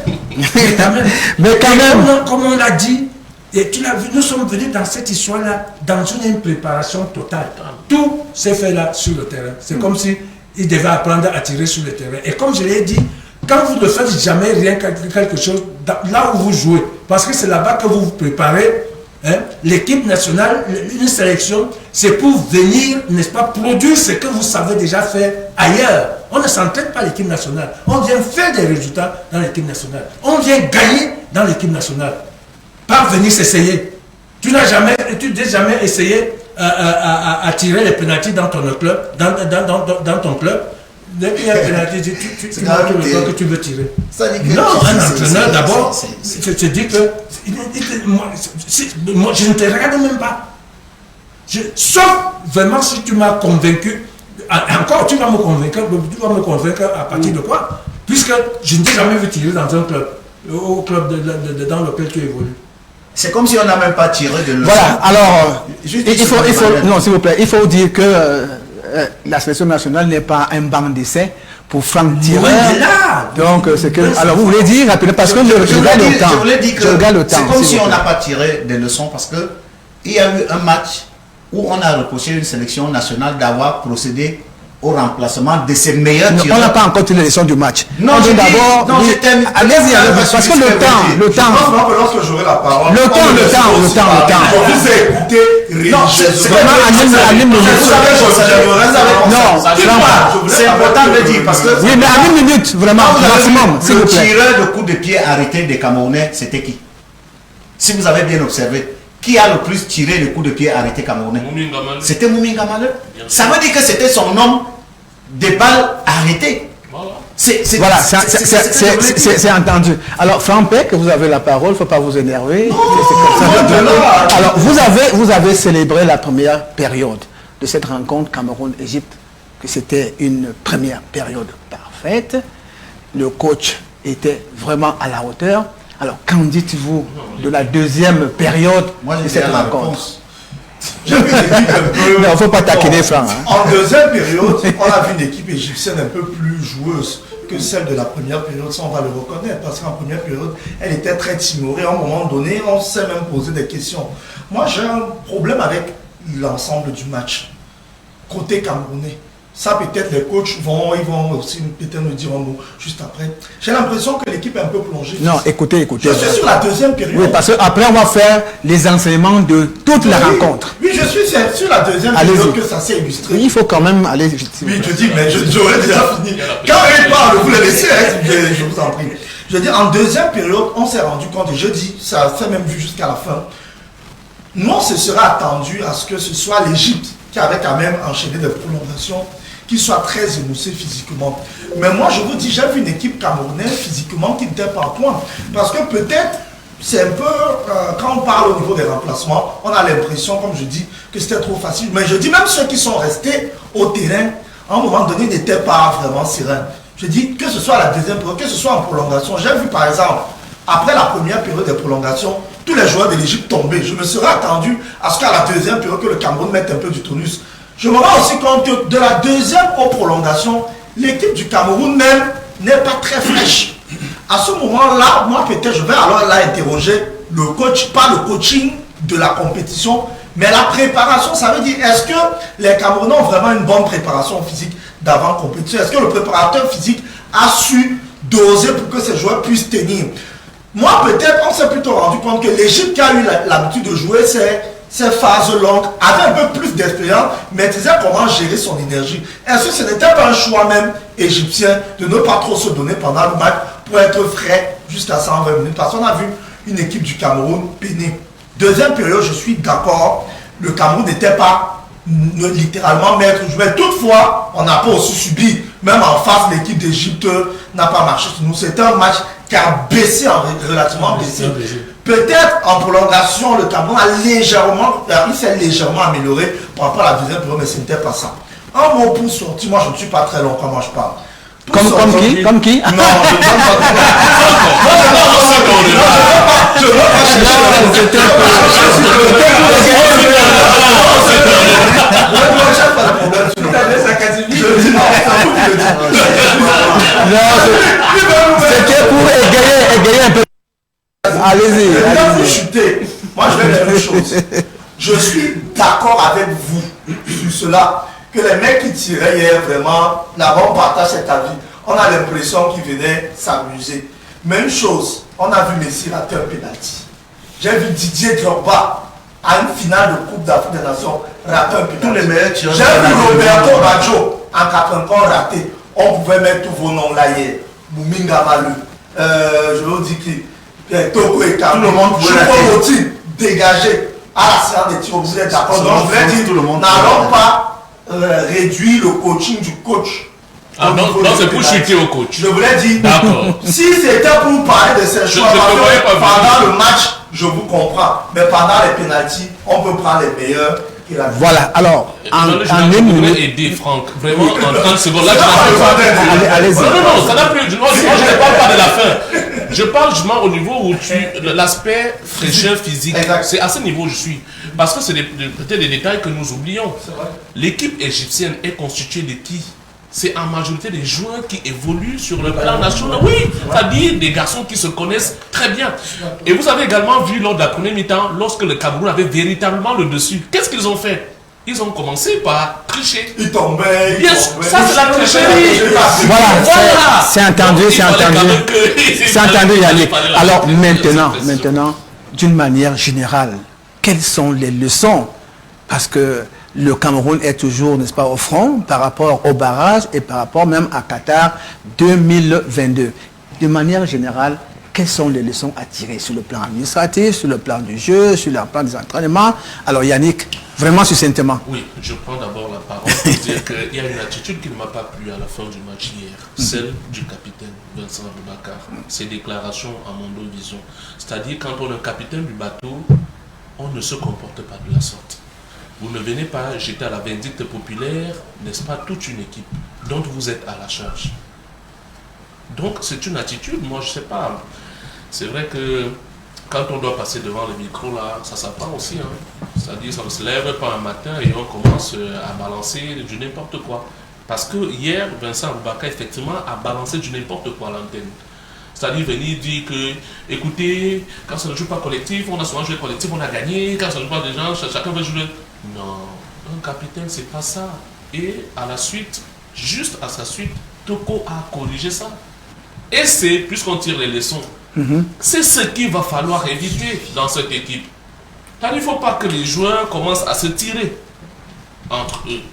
Comme on l'a dit, et tu l'as vu, nous sommes venus dans cette histoire-là dans une préparation totale. Tout s'est fait là sur le terrain. C'est comme si il devait apprendre à tirer sur le terrain. Et comme je l'ai dit, quand vous ne faites jamais rien, quelque chose, là où vous jouez, parce que c'est là-bas que vous vous préparez, hein, l'équipe nationale, une sélection, c'est pour venir, n'est-ce pas, produire ce que vous savez déjà faire ailleurs. On ne s'entraîne pas l'équipe nationale. On vient faire des résultats dans l'équipe nationale. On vient gagner dans l'équipe nationale. Pas venir s'essayer. Tu n'as jamais essayé à tirer les pénaltys dans ton club, dans ton club. Dès qu'il y a un pénalty, tu montres le temps que tu veux tirer. Non, un entraîneur d'abord, je te dis que moi, je ne te regarde même pas. Sauf vraiment si tu m'as convaincu. Encore, tu vas me convaincre à partir de quoi? Puisque je ne t'ai jamais vu tirer dans un club, au club dans lequel tu évolues. C'est comme si on n'a même pas tiré de leçon. Voilà, alors, non, s'il vous plaît, il faut dire que la sélection nationale n'est pas un banc d'essai pour Franck Tireur. Donc, c'est que. Alors, vous voulez dire rapidement, parce que je regarde le temps. Je voulais dire que c'est comme si on n'a pas tiré des leçons, parce qu'il y a eu un match où on a reproché une sélection nationale d'avoir procédé au remplacement de ses meilleurs tireurs. On n'a pas encore tiré les leçons du match. Non, allez-y, parce que le temps. Lorsque j'aurai la parole. Le temps. Je vous ai écouté religieusement. C'est important de dire parce que. Oui, mais à 1 minute, vraiment, maximum, s'il vous plaît. Le tireur de coup de pied arrêté des Camerounais, c'était qui? Si vous avez bien observé. Qui a le plus tiré le coup de pied arrêté camerounais? C'était Mouminga Maleu. Ça veut dire que c'était son homme de balle arrêté. Voilà, c'est entendu. Alors, Franck Peck, vous avez la parole, il ne faut pas vous énerver. Alors, vous avez célébré la première période de cette rencontre Cameroun-Égypte, que c'était une première période parfaite. Le coach était vraiment à la hauteur. Alors, qu'en dites-vous de la deuxième période de cette rencontre? Non, il ne faut pas taquiner Franck. En deuxième période, on a vu une équipe égyptienne un peu plus joueuse que celle de la première période. Ça, on va le reconnaître, parce qu'en première période, elle était très timorée. À un moment donné, on s'est même posé des questions. Moi, j'ai un problème avec l'ensemble du match. Côté camerounais. Ça, peut-être les coachs ils vont aussi peut-être nous dire un mot juste après. J'ai l'impression que l'équipe est un peu plongée. Non, écoutez. Je suis sur la deuxième période. Oui, parce qu'après, on va faire les enseignements de toute la rencontre. Oui, je suis sur la deuxième période que ça s'est illustré. Il faut quand même aller. Oui, je dis, mais j'aurais déjà fini. Quand il parle, vous le laissez, je vous en prie. Je veux dire, en deuxième période, on s'est rendu compte, et je dis, ça fait même vu jusqu'à la fin. Nous, on se serait attendu à ce que ce soit l'Égypte qui avait quand même enchaîné des prolongations, qui soit très émoussé physiquement. Mais moi, je vous dis, j'ai vu une équipe camerounaise physiquement qui n'était pas à point. Parce que peut-être, c'est un peu, quand on parle au niveau des remplacements, on a l'impression, comme je dis, que c'était trop facile. Mais je dis, même ceux qui sont restés au terrain, à un moment donné, n'étaient pas vraiment sereins. Je dis, que ce soit à la deuxième période, que ce soit en prolongation. J'ai vu, par exemple, après la première période de prolongation, tous les joueurs de l'Égypte tombaient. Je me serais attendu à ce qu'à la deuxième période, que le Cameroun mette un peu du tonus. Je me rends aussi compte que de la deuxième aux prolongations, l'équipe du Cameroun même n'est pas très fraîche. À ce moment-là, moi peut-être je vais alors là interroger le coach, pas le coaching de la compétition, mais la préparation. Ça veut dire, est-ce que les Camerounais ont vraiment une bonne préparation physique d'avant compétition? Est-ce que le préparateur physique a su doser pour que ces joueurs puissent tenir? Moi peut-être, on s'est plutôt rendu compte que l'Égypte qui a eu l'habitude de jouer ces phases longues, avait un peu plus d'expérience, maîtrisait comment gérer son énergie. Est-ce que ce n'était pas un choix même égyptien de ne pas trop se donner pendant le match pour être frais jusqu'à 120 minutes? Parce qu'on a vu une équipe du Cameroun peiner. Deuxième période, je suis d'accord, le Cameroun n'était pas littéralement mettre jouer. Toutefois, on n'a pas aussi subi, même en face, l'équipe d'Égypte n'a pas marché sur nous. C'est un match qui a baissé, relativement baissé. Peut-être en prolongation, le Cameroun il s'est légèrement amélioré par rapport à la deuxième période, mais ce n'était pas ça. Un mot pour sortir, moi je ne suis pas très long quand moi je parle. Comme qui? Non, je ne veux C'était pour égayer un peu. Allez-y. Moi je vais dire une chose. Je suis d'accord avec vous sur cela. Que les mecs qui tiraient hier, vraiment, là-bas on partage cet avis. On a l'impression qu'ils venaient s'amuser. Mais une chose, on a vu Messi rater un penalty. J'ai vu Didier Drogba à une finale de Coupe d'Afrique des Nations rater un penalty. Tous les meilleurs tireurs. J'ai vu Roberto Baggio en 80 ans raté. On pouvait mettre tous vos noms là hier. Mouminga Malu, je vous dis que Toko et Kamou, tout le monde pouvait rater. Dégagé à la séance des tirs. Vous êtes d'accord? Donc je voulais dire, n'allons pas réduire le coaching du coach. Ah non, c'est pour chuter au coach. Je voulais dire, d'accord. Si c'était pour parler de ces choix, pendant le match, je vous comprends. Mais pendant les pénaltys, on peut prendre les meilleurs. Voilà, alors, en une minute. Aider Franck, vraiment en 30 secondes. Là, je allez-y. Non, ça n'a plus. Moi, je ne parle pas de la fin. Je parle justement au niveau où l'aspect fraîcheur physique. C'est à ce niveau où je suis. Parce que c'est peut-être des détails que nous oublions. L'équipe égyptienne est constituée de qui? C'est en majorité des joueurs qui évoluent sur le plan national. Oui, c'est-à-dire des garçons qui se connaissent très bien. Et vous avez également vu lors de la première mi-temps, lorsque le Cameroun avait véritablement le dessus, qu'est-ce qu'ils ont fait? Ils ont commencé par tricher. Ils tombaient. Bien sûr, ça c'est la tricherie. Voilà, c'est entendu, c'est entendu, Yannick. Alors maintenant, d'une manière générale, quelles sont les leçons? Parce que le Cameroun est toujours, n'est-ce pas, au front par rapport au barrage et par rapport même à Qatar 2022. De manière générale, quelles sont les leçons à tirer sur le plan administratif, sur le plan du jeu, sur le plan des entraînements? Alors Yannick, vraiment succinctement. Oui, je prends d'abord la parole pour dire qu'il y a une attitude qui ne m'a pas plu à la fin du match hier, celle du capitaine Vincent Aboubakar. Ses déclarations à Mondo Vision. C'est-à-dire quand on est capitaine du bateau, on ne se comporte pas de la sorte. Vous ne venez pas jeter à la vindicte populaire, n'est-ce pas, toute une équipe dont vous êtes à la charge. Donc c'est une attitude, moi je sais pas. C'est vrai que quand on doit passer devant le micro là, ça s'apprend aussi. Hein. C'est-à-dire ça ne se lève pas un matin et on commence à balancer du n'importe quoi. Parce que hier, Vincent Aboubakar effectivement a balancé du n'importe quoi à l'antenne. C'est-à-dire venir dire que, écoutez, quand ça ne joue pas collectif, on a souvent joué collectif, on a gagné, quand ça ne joue pas des gens, chacun veut jouer. Non, un capitaine, c'est pas ça. Et à la suite, juste à sa suite, Toko a corrigé ça. Et c'est, puisqu'on tire les leçons, c'est ce qu'il va falloir éviter dans cette équipe. Il ne faut pas que les joueurs commencent à se tirer entre eux.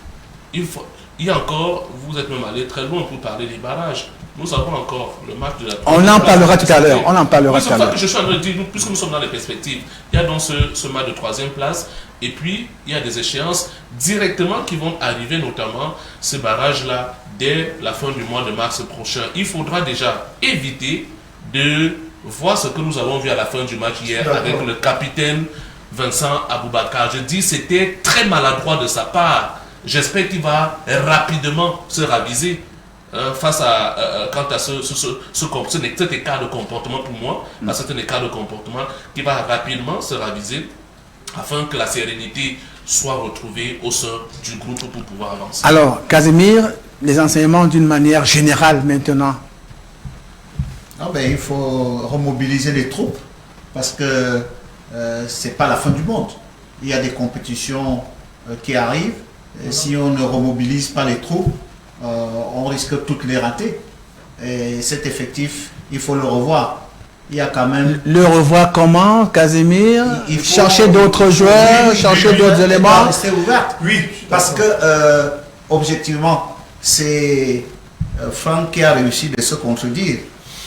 Il y a encore, vous êtes même allé très loin pour parler des barrages. Nous avons encore le match de la... On en parlera tout à l'heure. C'est ça que je suis en train de dire, puisque nous sommes dans les perspectives. Il y a donc ce match de 3e place. Et puis, il y a des échéances directement qui vont arriver, notamment ce barrage-là, dès la fin du mois de mars prochain. Il faudra déjà éviter de voir ce que nous avons vu à la fin du match hier avec le capitaine Vincent Aboubakar. Je dis c'était très maladroit de sa part. J'espère qu'il va rapidement se raviser face à quant à cet écart de comportement pour moi, à cet écart de comportement qui va rapidement se raviser afin que la sérénité soit retrouvée au sein du groupe pour pouvoir avancer. Alors, Casimir, les enseignements d'une manière générale maintenant. Il faut remobiliser les troupes parce que c'est pas la fin du monde. Il y a des compétitions qui arrivent. Et si on ne remobilise pas les troupes, on risque de toutes les rater. Et cet effectif, il faut le revoir. Il y a quand même... Le revoir comment, Casimir? Il faut chercher d'autres joueurs, chercher d'autres éléments. Rester ouvert. Oui, parce que objectivement, c'est Franck qui a réussi de se contredire.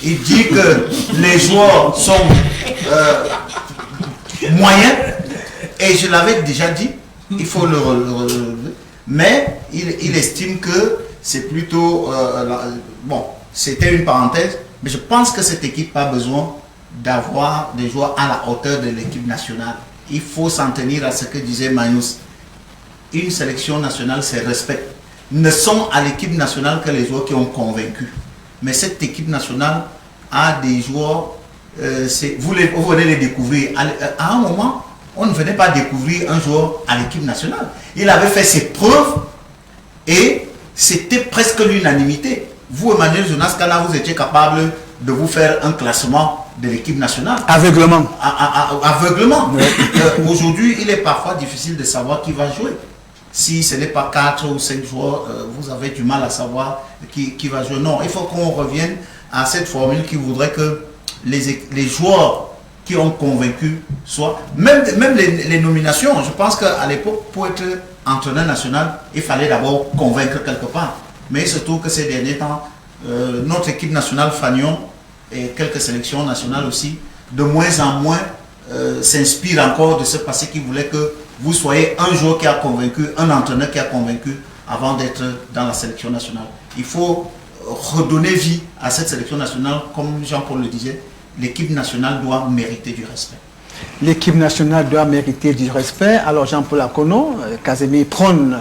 Il dit que les joueurs sont moyens. Et je l'avais déjà dit, Il faut le relever. Mais il estime que c'est plutôt... bon, c'était une parenthèse, mais je pense que cette équipe a besoin d'avoir des joueurs à la hauteur de l'équipe nationale. Il faut s'en tenir à ce que disait Magnus. Une sélection nationale, c'est respect. Ne sont à l'équipe nationale que les joueurs qui ont convaincu. Mais cette équipe nationale a des joueurs, vous venez les découvrir. À un moment, on ne venait pas découvrir un joueur à l'équipe nationale. Il avait fait ses preuves et c'était presque l'unanimité. Vous, Emmanuel Jonas Kala, vous étiez capable de vous faire un classement de l'équipe nationale. Aveuglement. Aveuglement. Aujourd'hui, il est parfois difficile de savoir qui va jouer. Si ce n'est pas 4 ou 5 joueurs, vous avez du mal à savoir qui va jouer. Non, il faut qu'on revienne à cette formule qui voudrait que les joueurs qui ont convaincu soient... Même les nominations, je pense qu'à l'époque, pour être entraîneur national, il fallait d'abord convaincre quelque part. Mais il se trouve que ces derniers temps, notre équipe nationale Fagnon et quelques sélections nationales aussi, de moins en moins s'inspirent encore de ce passé qui voulait que vous soyez un joueur qui a convaincu, un entraîneur qui a convaincu avant d'être dans la sélection nationale. Il faut redonner vie à cette sélection nationale, comme Jean-Paul le disait, l'équipe nationale doit mériter du respect. L'équipe nationale doit mériter du respect. Alors Jean-Paul Akono, Casemir prône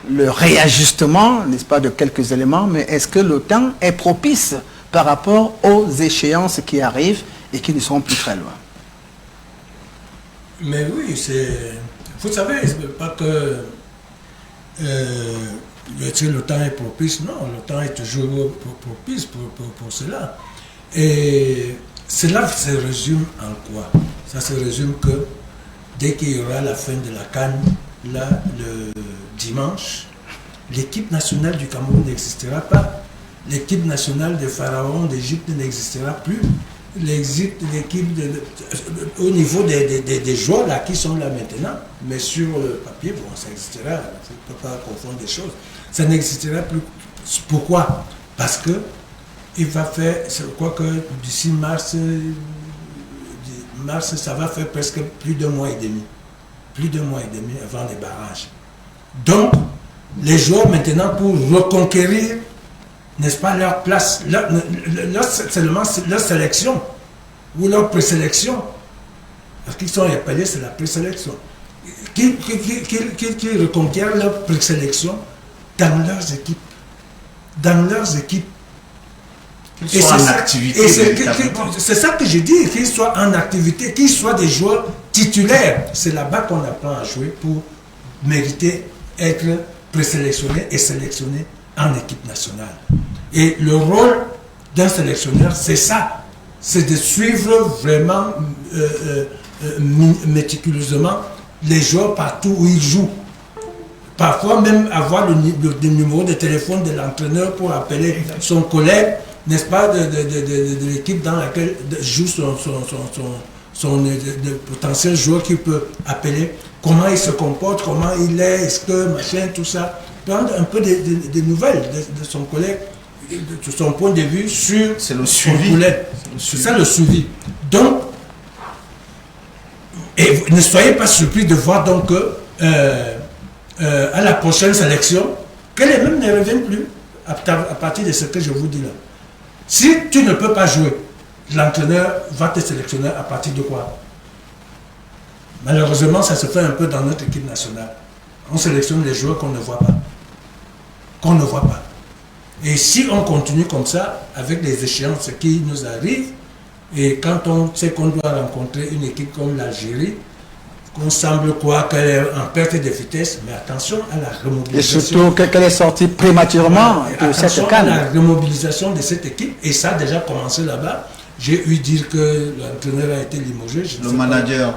le réajustement, n'est-ce pas, de quelques éléments, mais est-ce que le temps est propice par rapport aux échéances qui arrivent et qui ne seront plus très loin? Mais oui, c'est... Vous savez, c'est pas que le temps est propice, non, le temps est toujours propice pour cela. Et cela se résume en quoi? Ça se résume que dès qu'il y aura la fin de la CAN, là, le dimanche, l'équipe nationale du Cameroun n'existera pas. L'équipe nationale des pharaons d'Égypte n'existera plus. L'équipe au niveau des joueurs là qui sont là maintenant, mais sur le papier, bon, ça existera, on ne peut pas confondre des choses. Ça n'existera plus. Pourquoi? Parce que il va faire, je crois que d'ici mars, ça va faire presque plus d'un mois et demi. Plus d'un mois et demi avant les barrages. Donc, les joueurs maintenant, pour reconquérir, n'est-ce pas, leur place, seulement leur sélection ou leur présélection, parce qu'ils sont appelés, c'est la présélection, qui reconquièrent leur présélection dans leurs équipes. Dans leurs équipes. Qu'ils soient en activité. C'est ça que je dis, qu'ils soient en activité, qu'ils soient des joueurs titulaires. C'est là-bas qu'on apprend à jouer pour mériter être présélectionné et sélectionné en équipe nationale. Et le rôle d'un sélectionneur, c'est ça. C'est de suivre vraiment méticuleusement les joueurs partout où ils jouent. Parfois même avoir le numéro de téléphone de l'entraîneur pour appeler son collègue, n'est-ce pas, de l'équipe dans laquelle joue son potentiel joueur qui peut appeler, comment il se comporte, comment il est-ce que, machin, tout ça. Prendre un peu des nouvelles de son collègue, de son point de vue sur son collègue. C'est ça le suivi. Donc, et ne soyez pas surpris de voir donc que à la prochaine sélection, que les mêmes ne reviennent plus à partir de ce que je vous dis là. Si tu ne peux pas jouer, l'entraîneur va te sélectionner à partir de quoi? Malheureusement, ça se fait un peu dans notre équipe nationale. On sélectionne les joueurs qu'on ne voit pas. Qu'on ne voit pas. Et si on continue comme ça, avec les échéances qui nous arrivent, et quand on sait qu'on doit rencontrer une équipe comme l'Algérie, qu'on semble croire qu'elle est en perte de vitesse, mais attention à la remobilisation. Et surtout qu'elle est sortie prématurément de cette CAN. Attention à la remobilisation de cette équipe, et ça a déjà commencé là-bas. J'ai eu dire que l'entraîneur a été limogé. Le manager.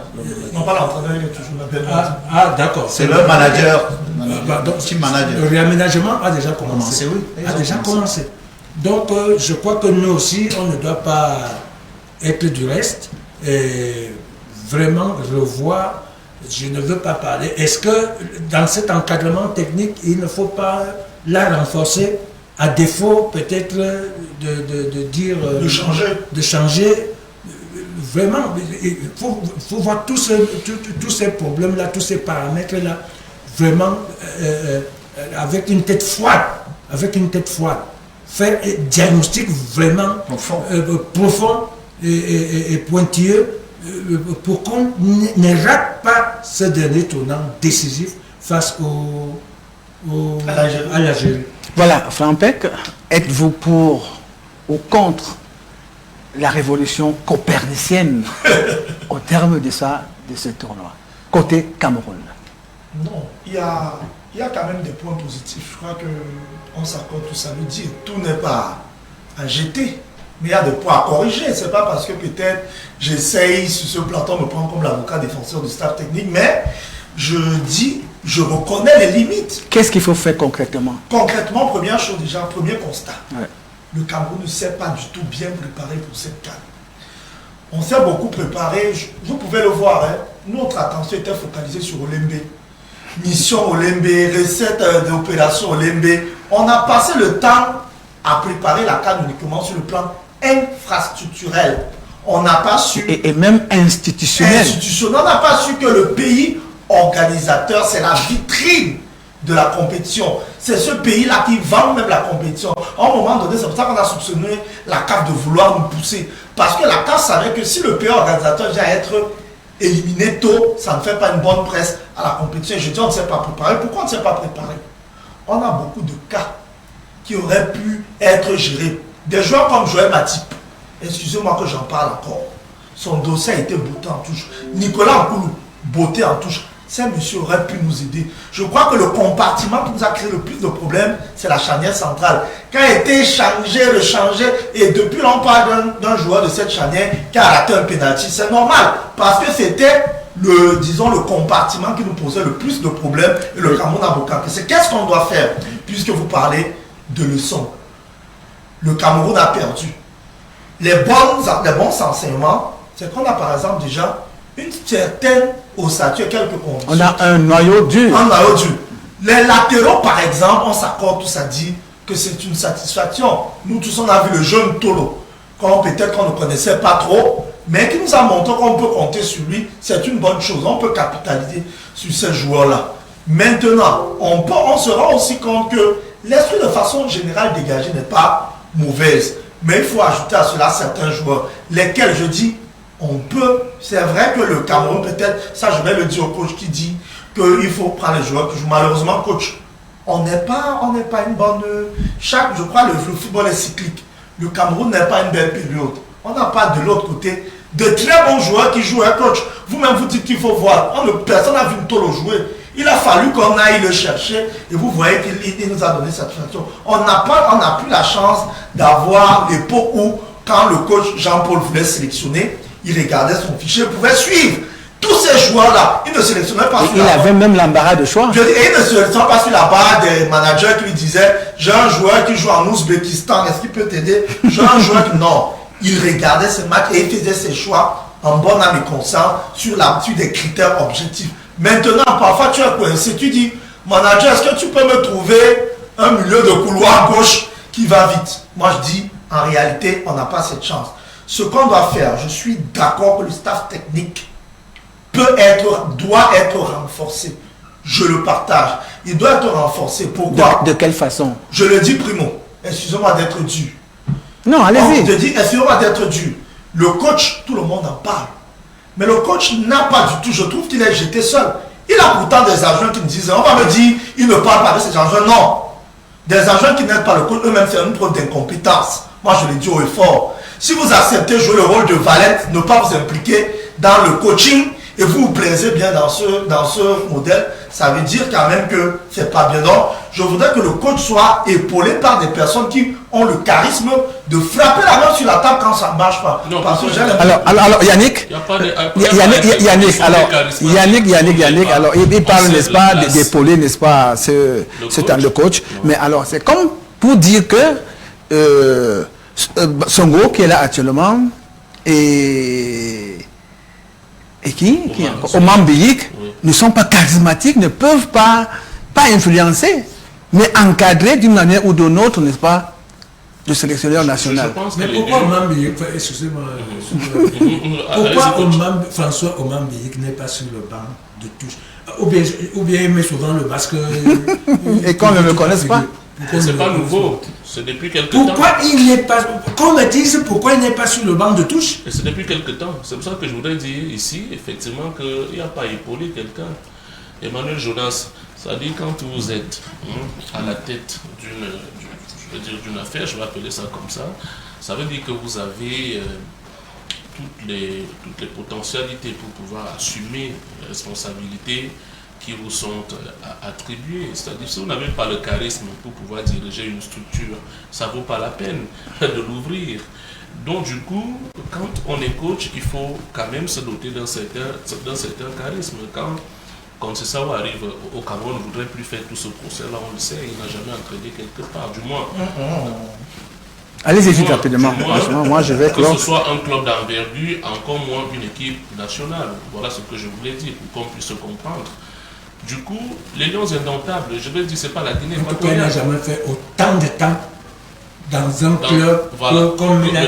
Non, pas l'entraîneur, il est toujours le manager. Ah d'accord. C'est le manager. Team manager. Le réaménagement a déjà commencé. Oui. A déjà commencé. Donc, je crois que nous aussi, on ne doit pas être du reste et vraiment revoir. Je ne veux pas parler. Est-ce que dans cet encadrement technique, il ne faut pas la renforcer, à défaut peut-être de dire... De changer. Vraiment, il faut voir tous ces problèmes-là, tous ces paramètres-là. vraiment avec une tête froide, faire un diagnostic vraiment profond et pointilleux pour qu'on ne rate pas ce dernier tournant décisif face à l'Algérie. Voilà, Frampek, êtes-vous pour ou contre la révolution copernicienne au terme de ce tournoi, côté Cameroun? Non, il y a quand même des points positifs. Je crois qu'on s'accorde tout ça veut dire. Tout n'est pas à jeter, mais il y a des points à corriger. C'est pas parce que peut-être j'essaye sur ce plateau me prendre comme l'avocat défenseur du staff technique, mais je reconnais les limites. Qu'est-ce qu'il faut faire concrètement? Concrètement, première chose déjà, premier constat. Ouais. Le Cameroun ne s'est pas du tout bien préparé pour cette CAN. On s'est beaucoup préparé, vous pouvez le voir, hein. Notre attention était focalisée sur Olembe. Mission Olembe, recette d'opération Olembe. On a passé le temps à préparer la CAN uniquement sur le plan infrastructurel. On n'a pas su... Et même institutionnel. On n'a pas su que le pays organisateur, c'est la vitrine de la compétition. C'est ce pays-là qui vend même la compétition. À un moment donné, c'est pour ça qu'on a soupçonné la CAF de vouloir nous pousser. Parce que la CAF savait que si le pays organisateur vient être éliminé tôt, ça ne fait pas une bonne presse à la compétition. Je dis, on ne s'est pas préparé. Pourquoi on ne s'est pas préparé? On a beaucoup de cas qui auraient pu être gérés. Des joueurs comme Joël Matip, excusez-moi que j'en parle encore, son dossier a été botté en touche. Nicolas Nkoulou, botté en touche. Ces monsieur aurait pu nous aider. Je crois que le compartiment qui nous a créé le plus de problèmes, c'est la charnière centrale. Qui a été changé, rechangé, et depuis là, on parle d'un joueur de cette charnière qui a raté un pénalty. C'est normal, parce que c'était le compartiment qui nous posait le plus de problèmes, et le Cameroun a beaucoup. C'est qu'est-ce qu'on doit faire, puisque vous parlez de leçons. Le Cameroun a perdu. Les bons enseignements, c'est qu'on a par exemple déjà une certaine ossature, quelques conditions. On a un noyau dur. Un noyau dur. Les latéraux, par exemple, on s'accorde tous à dire que c'est une satisfaction. Nous tous, on a vu le jeune Tolo, peut-être qu'on ne connaissait pas trop, mais qui nous a montré qu'on peut compter sur lui. C'est une bonne chose. On peut capitaliser sur ces joueurs-là. Maintenant, on se rend aussi compte que l'esprit de façon générale dégagé n'est pas mauvaise. Mais il faut ajouter à cela certains joueurs, lesquels je dis, on peut, c'est vrai que le Cameroun peut-être, ça je vais le dire au coach qui dit qu'il faut prendre les joueurs qui jouent. Malheureusement, coach, on n'est pas une bonne... je crois le football est cyclique. Le Cameroun n'est pas une belle période. On n'a pas de l'autre côté de très bons joueurs qui jouent. Coach, vous-même vous dites qu'il faut voir. Personne n'a vu Ntolo jouer. Il a fallu qu'on aille le chercher et vous voyez qu'il nous a donné satisfaction. On n'a plus la chance d'avoir l'époque où, quand le coach Jean-Paul voulait sélectionner, il regardait son fichier, il pouvait suivre tous ces joueurs-là. Il ne sélectionnait pas sur la barre. Il avait même l'embarras de choix. Et il ne sélectionnait pas sur la barre des managers qui lui disaient j'ai un joueur qui joue en Ouzbékistan, est-ce qu'il peut t'aider? J'ai un joueur qui... Non. Il regardait ses matchs et il faisait ses choix en bonne âme et conscience sur des critères objectifs. Maintenant, parfois tu es coincé, tu dis manager, est-ce que tu peux me trouver un milieu de couloir gauche qui va vite? Moi je dis en réalité, on n'a pas cette chance. Ce qu'on doit faire, je suis d'accord que le staff technique doit être renforcé. Je le partage. Il doit être renforcé. Pourquoi? De quelle façon? Je le dis primo. Excusez-moi d'être dur. Non, allez-y. Je dis, excusez-moi d'être dur. Le coach, tout le monde en parle. Mais le coach n'a pas du tout, je trouve qu'il est jeté seul. Il a pourtant des agents qui me disent, on va me dire, il ne parle pas de ces agents. Non. Des agents qui n'aident pas le coach, eux-mêmes, c'est une preuve d'incompétence. Moi, je le dis haut et fort. Si vous acceptez de jouer le rôle de Valette, ne pas vous impliquer dans le coaching et vous vous plaisez bien dans ce modèle, ça veut dire quand même que c'est pas bien. Donc, je voudrais que le coach soit épaulé par des personnes qui ont le charisme de frapper la main sur la table quand ça ne marche pas. Non, parce que alors, Yannick, alors, il parle, n'est-ce pas, d'épauler, n'est-ce pas, le coach. Mais alors, c'est comme pour dire que Songo, qui est là actuellement, et qui Omambiik, ne sont pas charismatiques, ne peuvent pas influencer, mais encadrer d'une manière ou d'une autre, n'est-ce pas, le sélectionneur national. Mais pourquoi Omambiik, excusez-moi, pourquoi François Omambiik n'est pas sur le banc de touche? Ou bien il met souvent le masque. Et qu'on ne me connaisse pas. C'est pas nouveau, c'est depuis quelques temps. Pourquoi il n'est pas... Qu'on me dise pourquoi il n'est pas sur le banc de touche. Et c'est depuis quelques temps. C'est pour ça que je voudrais dire ici, effectivement, qu'il n'y a pas épaulé quelqu'un. Emmanuel Jonas, ça dit quand vous êtes à la tête d'une affaire, je vais appeler ça comme ça veut dire que vous avez toutes les potentialités pour pouvoir assumer les responsabilités qui vous sont attribuées. C'est-à-dire, si vous n'avez pas le charisme pour pouvoir diriger une structure, ça ne vaut pas la peine de l'ouvrir. Donc, du coup, quand on est coach, il faut quand même se doter d'un certain charisme. Quand c'est ça où arrive au Cameroun, on ne voudrait plus faire tout ce procès-là, on le sait, il n'a jamais entraîné quelque part, du moins. Allez-y vite rapidement. Moi, je vais que ce soit un club d'envergure, encore moins une équipe nationale. Voilà ce que je voulais dire, pour qu'on puisse se comprendre. Du coup, les Lions indomptables, je vais dire, c'est pas la Guinée. En tout cas, il n'a jamais fait autant de temps dans un club comme il a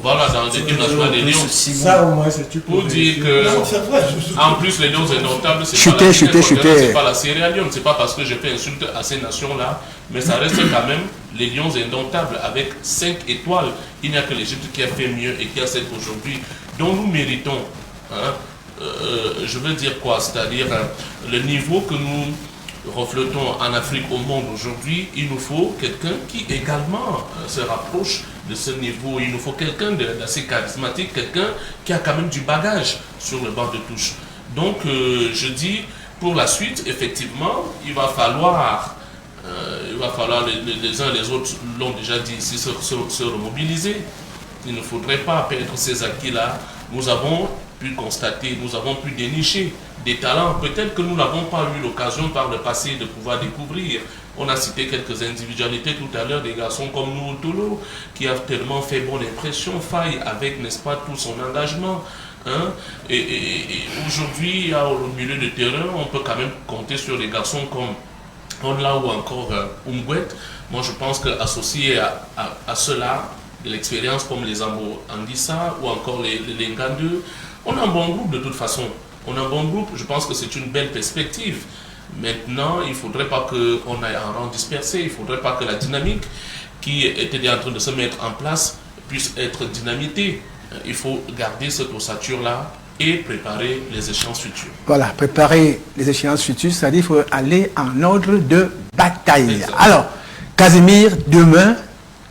voilà, dans l'équipe nationale des Lions. Ça, au moins, c'est tout pour dire que, en plus, les Lions indomptables, c'est pas la Sierra Leone. C'est pas parce que je fais insulte à ces nations-là, mais ça reste quand même les Lions indomptables avec 5 étoiles. Il n'y a que l'Égypte qui a fait mieux et qui a 7 aujourd'hui, dont nous méritons. Je veux dire quoi? C'est-à-dire le niveau que nous reflétons en Afrique, au monde aujourd'hui, il nous faut quelqu'un qui également se rapproche de ce niveau. Il nous faut quelqu'un d'assez charismatique, quelqu'un qui a quand même du bagage sur le banc de touche. Donc je dis, pour la suite, effectivement, il va falloir les uns et les autres l'ont déjà dit ici, se remobiliser. Il ne faudrait pas perdre ces acquis-là. Nous avons pu constater, nous avons pu dénicher des talents, peut-être que nous n'avons pas eu l'occasion par le passé de pouvoir découvrir. On a cité quelques individualités tout à l'heure, des garçons comme nous, Tolo, qui a tellement fait bonne impression, Faye avec, n'est-ce pas, tout son engagement. Et aujourd'hui, au milieu de terrain, on peut quand même compter sur des garçons comme Onla ou encore Umgwet. Moi, je pense qu'associé à cela, de l'expérience comme les Ambo Anguissa ou encore les Ngandeux, on a un bon groupe de toute façon. On a un bon groupe, je pense que c'est une belle perspective. Maintenant, il ne faudrait pas qu'on aille en rang dispersé, il ne faudrait pas que la dynamique qui était en train de se mettre en place puisse être dynamitée. Il faut garder cette ossature-là et préparer les échéances futures. Voilà, préparer les échéances futures, c'est-à-dire qu'il faut aller en ordre de bataille. Exactement. Alors, Casimir, demain,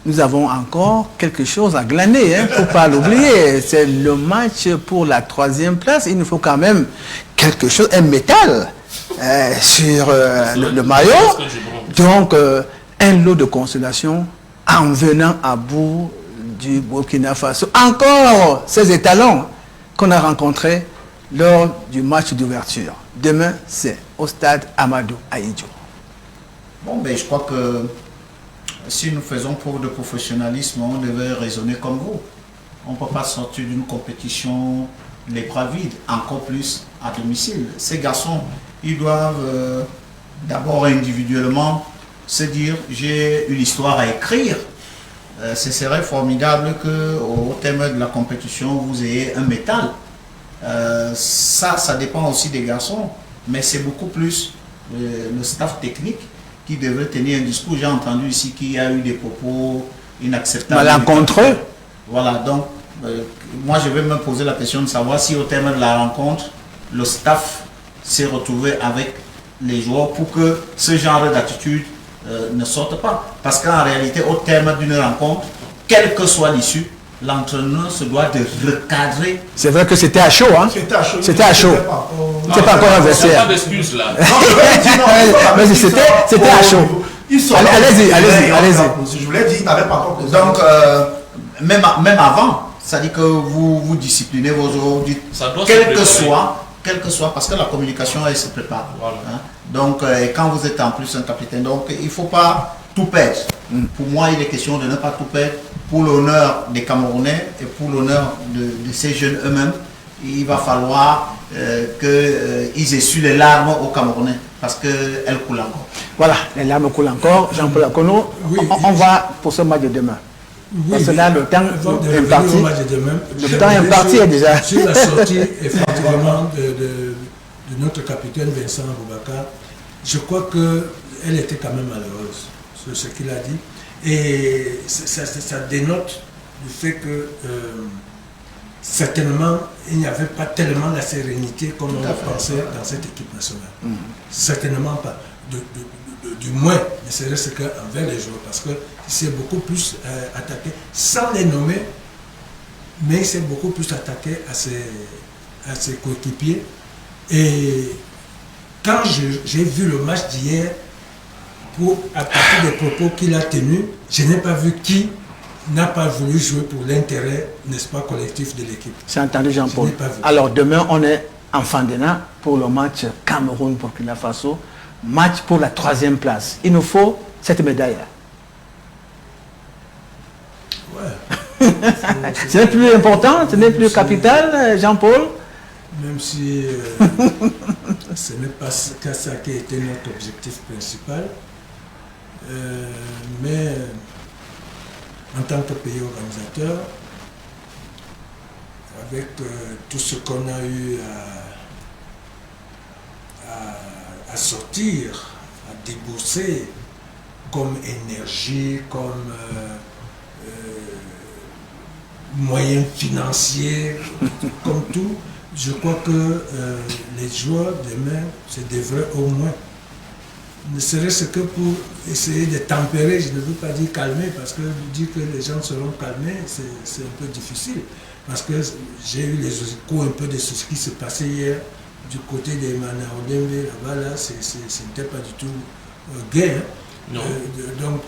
nous avons encore quelque chose à glaner, il ne faut pas l'oublier. C'est le match pour la 3e place. Il nous faut quand même quelque chose, un métal sur le maillot. Donc, un lot de consolation en venant à bout du Burkina Faso. Encore ces étalons qu'on a rencontrés lors du match d'ouverture. Demain, c'est au stade Amadou Ahidjo. Bon, ben, je crois que si nous faisons preuve de professionnalisme, on devait raisonner comme vous. On ne peut pas sortir d'une compétition les bras vides, encore plus à domicile. Ces garçons, ils doivent d'abord individuellement se dire j'ai une histoire à écrire. Ce serait formidable qu'au terme de la compétition, vous ayez un métal. Ça dépend aussi des garçons, mais c'est beaucoup plus le staff technique qui devrait tenir un discours. J'ai entendu ici qu'il y a eu des propos inacceptables. Malencontreux. Voilà, donc moi je vais me poser la question de savoir si au terme de la rencontre, le staff s'est retrouvé avec les joueurs pour que ce genre d'attitude ne sorte pas. Parce qu'en réalité, au terme d'une rencontre, quelle que soit l'issue, l'entraîneur se doit de recadrer. C'est vrai que c'était à chaud, hein? C'était à chaud. C'était à chaud. C'est pas encore un Il n'y a vestiaire. pas d'excuse là. Mais c'était à chaud. Allez-y. Je vous l'ai dit, il n'avait pas encore posé. Donc, même avant, ça dit que vous disciplinez vos joueurs, vous dites, Ça doit se quel que préparer. soit, parce que la communication, elle se prépare. Voilà. Hein. Donc, quand vous êtes en plus un capitaine, donc il ne faut pas tout perdre. Pour moi, il est question de ne pas tout perdre pour l'honneur des Camerounais et pour l'honneur de ces jeunes eux-mêmes. Il va falloir qu'ils essuient les larmes aux Camerounais parce qu'elles coulent encore. Voilà, les larmes coulent encore. Jean-Paul Akono, Oui. on va pour ce match de demain. Parce que là, le temps imparti, le temps imparti est déjà... Sur la sortie, effectivement, de notre capitaine Vincent Boubacar, je crois qu'elle était quand même malheureuse sur ce qu'il a dit. Et ça dénote le fait que certainement il n'y avait pas tellement la sérénité comme on le pensait dans cette équipe nationale. Certainement pas. Du moins, ne serait-ce qu'envers les joueurs, parce qu'il s'est beaucoup plus attaqué, sans les nommer, mais il s'est beaucoup plus attaqué à ses coéquipiers. Et quand j'ai vu le match d'hier, à partir des propos qu'il a tenus, je n'ai pas vu qui n'a pas voulu jouer pour l'intérêt, n'est-ce pas, collectif de l'équipe. C'est entendu, Jean-Paul. Alors demain, on est en Fandena pour le match Cameroun-Burkina Faso. Match pour la 3e place. Il nous faut cette médaille-là. Ouais. Ce n'est plus important, ce n'est plus capital, Jean-Paul. Même si ce n'est pas ça qui a été notre objectif principal. Mais en tant que pays organisateur, avec tout ce qu'on a eu à sortir, à débourser comme énergie, comme moyens financiers, comme tout, je crois que les joueurs demain se devraient au moins, ne serait-ce que pour essayer de tempérer, je ne veux pas dire calmer, parce que dire que les gens seront calmés, c'est un peu difficile. Parce que j'ai eu les échos un peu de ce qui s'est passé hier, du côté des Manaodembe, là-bas, là, ce n'était pas du tout gai. Hein. Donc,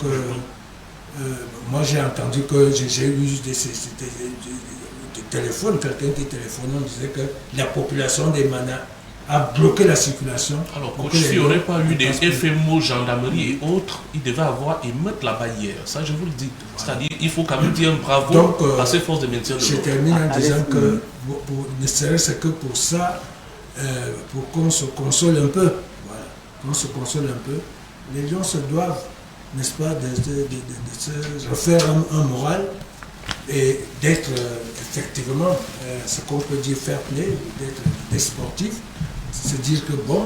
moi j'ai entendu que j'ai eu des téléphones, quelqu'un qui téléphonait, on disait que la population des Mana a bloqué la circulation. Alors, coach, s'il n'y aurait pas eu des FMO, gendarmerie et autres, il devait avoir émeute là-bas hier. Ça, je vous le dis. C'est-à-dire, il faut quand même dire un bravo donc, à ces forces de maintien de l'ordre. Je termine en disant que, ne serait-ce que pour ça, pour qu'on se console un peu, voilà, qu'on se console un peu, les gens se doivent, n'est-ce pas, de se refaire un moral et d'être effectivement ce qu'on peut dire fair play, d'être des sportifs, se dire que bon,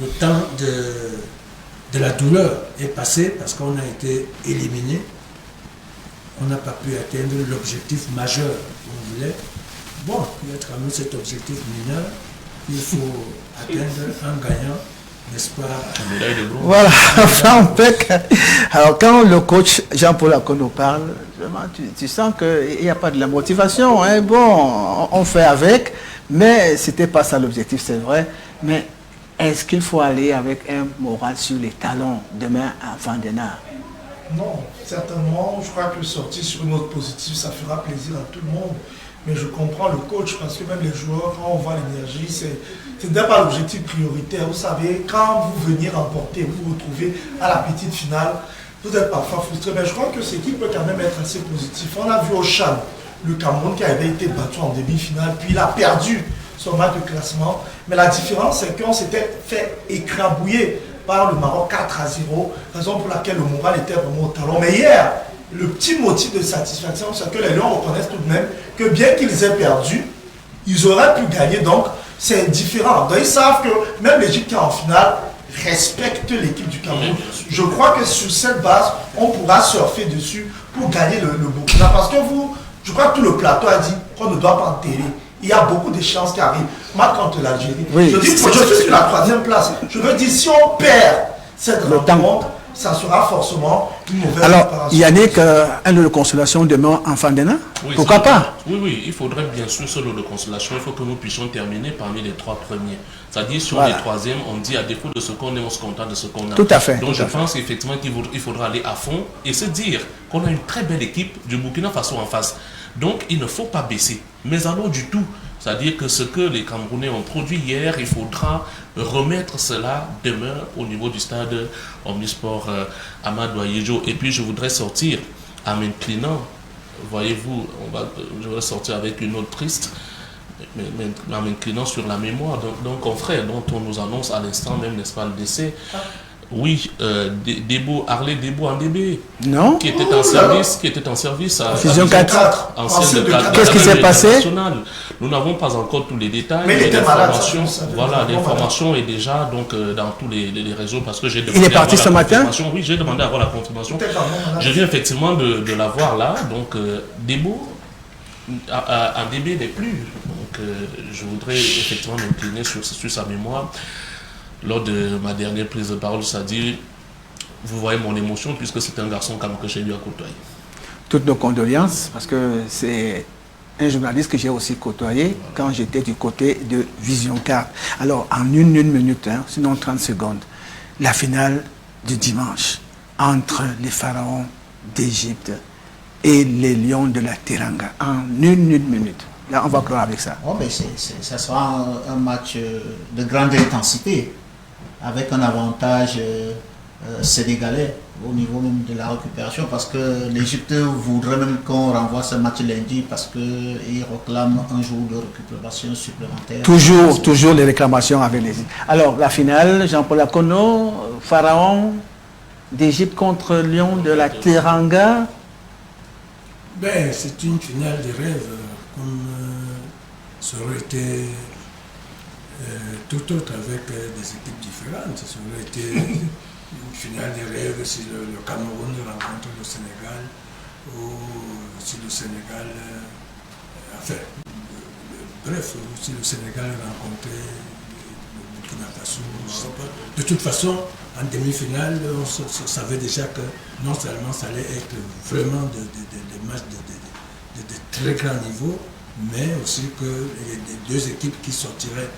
le temps de la douleur est passé parce qu'on a été éliminé, on n'a pas pu atteindre l'objectif majeur qu'on voulait. Bon, il y a quand même cet objectif mineur, il faut atteindre un gagnant, n'est-ce pas? Voilà, Franck. Alors quand le coach Jean-Paul Akono parle, vraiment, tu sens qu'il n'y a pas de la motivation. Hein. Bon, on fait avec, mais ce n'était pas ça l'objectif, c'est vrai. Mais est-ce qu'il faut aller avec un moral sur les talons demain à Fandena? Non, certainement. Je crois que sortir sur une note positive, ça fera plaisir à tout le monde. Mais je comprends le coach parce que même les joueurs, quand on voit l'énergie, ce n'est pas l'objectif prioritaire. Vous savez, quand vous venez remporter, vous vous retrouvez à la petite finale, vous êtes parfois frustré. Mais je crois que ce qui peut quand même être assez positif. On a vu au Chan, le Cameroun qui avait été battu en demi-finale, puis il a perdu son match de classement. Mais la différence, c'est qu'on s'était fait écrabouiller par le Maroc 4-0, raison pour laquelle le moral était vraiment au talon. Mais hier, le petit motif de satisfaction, c'est que les Lions reconnaissent tout de même que bien qu'ils aient perdu, ils auraient pu gagner. Donc, c'est différent. Donc, ils savent que même l'Égypte qui est en finale respecte l'équipe du Cameroun. Je crois que sur cette base, on pourra surfer dessus pour gagner le Burkina. Parce que je crois que tout le plateau a dit qu'on ne doit pas enterrer. Il y a beaucoup de chances qui arrivent. Moi, contre l'Algérie, oui, je suis sur la 3e place. Je veux dire, si on perd cette rencontre, ça sera forcément une mauvaise préparation. Yannick, un lot de consolation demain en Fandena? Oui, pourquoi pas? Oui, il faudrait bien sûr ce lot de consolation. Il faut que nous puissions terminer parmi les 3 premiers. C'est-à-dire, si on est 3e, on dit à défaut de ce qu'on est, on se contente de ce qu'on a. Tout à fait. Donc, je pense effectivement qu'il faudra aller à fond et se dire qu'on a une très belle équipe du Burkina Faso en face. Donc, il ne faut pas baisser. Mais alors du tout. C'est-à-dire que ce que les Camerounais ont produit hier, il faudra remettre cela demain au niveau du stade Omnisport Amadou Ahidjo. Et puis je voudrais sortir en m'inclinant, voyez-vous, je voudrais sortir avec une note triste, mais en m'inclinant sur la mémoire d'un confrère dont on nous annonce à l'instant même, n'est-ce pas, le décès. Oui, Harley Debo en DB. Non. Qui était en service à Fusion 4. ancienne de 4. Qu'est-ce qui s'est passé? Nous n'avons pas encore tous les détails. Mais il était malade, l'information est déjà donc dans tous les réseaux parce que j'ai demandé. Il est parti ce matin? Oui, j'ai demandé à avoir la confirmation. Je viens effectivement de la voir là. Donc Debo en DB n'est plus. Donc je voudrais effectivement m'incliner sur sa mémoire. Lors de ma dernière prise de parole, ça dit, vous voyez mon émotion puisque c'est un garçon que j'ai eu à côtoyer. Toutes nos condoléances parce que c'est un journaliste que j'ai aussi côtoyé quand j'étais du côté de Vision 4. Alors en une minute, sinon 30 secondes, la finale du dimanche entre les pharaons d'Égypte et les lions de la Teranga. En une minute. Là, on va clore avec ça. Oh, mais ça sera un match de grande intensité, avec un avantage sénégalais au niveau même de la récupération, parce que l'Égypte voudrait même qu'on renvoie ce match lundi, parce qu'ils réclament un jour de récupération supplémentaire. Toujours les réclamations avec l'Égypte. Alors, la finale, Jean-Paul Akono, pharaon d'Égypte contre Lion de la Teranga. Ben, c'est une finale de rêve. Comme ça aurait été tout autre avec des équipes différentes. Ça aurait été une finale de rêve si le Cameroun rencontre le Sénégal ou si le Sénégal... bref, si le Sénégal rencontrait le Burkina Faso, je sais pas. De toute façon, en demi-finale, on savait déjà que non seulement ça allait être vraiment des matchs de très grand niveau, mais aussi que les deux équipes qui sortiraient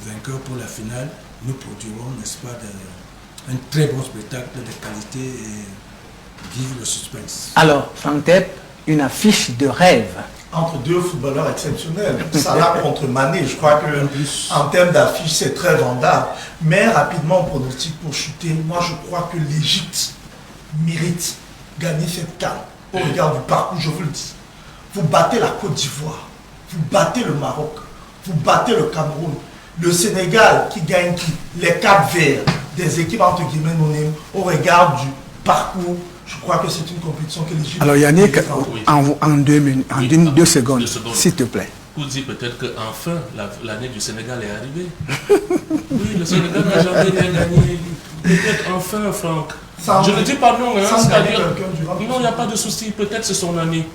vainqueurs pour la finale, nous produirons, n'est-ce pas, un très bon spectacle de qualité et vive le suspense. Alors, Fantep, une affiche de rêve. Entre deux footballeurs exceptionnels. Salah contre Mané, je crois que en termes d'affiche, c'est très vendable. Mais rapidement, pronostic pour chuter, moi je crois que l'Égypte mérite gagner cette CAN. Au regard du parcours, je vous le dis. Vous battez la Côte d'Ivoire, vous battez le Maroc, vous battez le Cameroun, le Sénégal qui gagne les Cap Verts, des équipes entre guillemets anonymes, au regard du parcours. Je crois que c'est une compétition que l'Égypte... Alors Yannick, en 2 secondes, s'il te plaît. Vous dites peut-être qu'enfin l'année du Sénégal est arrivée. Oui, le Sénégal n'a jamais rien gagné. Peut-être enfin, Franck. Je ne dis pas non, c'est-à-dire... Non, il n'y a pas de souci, peut-être c'est son année.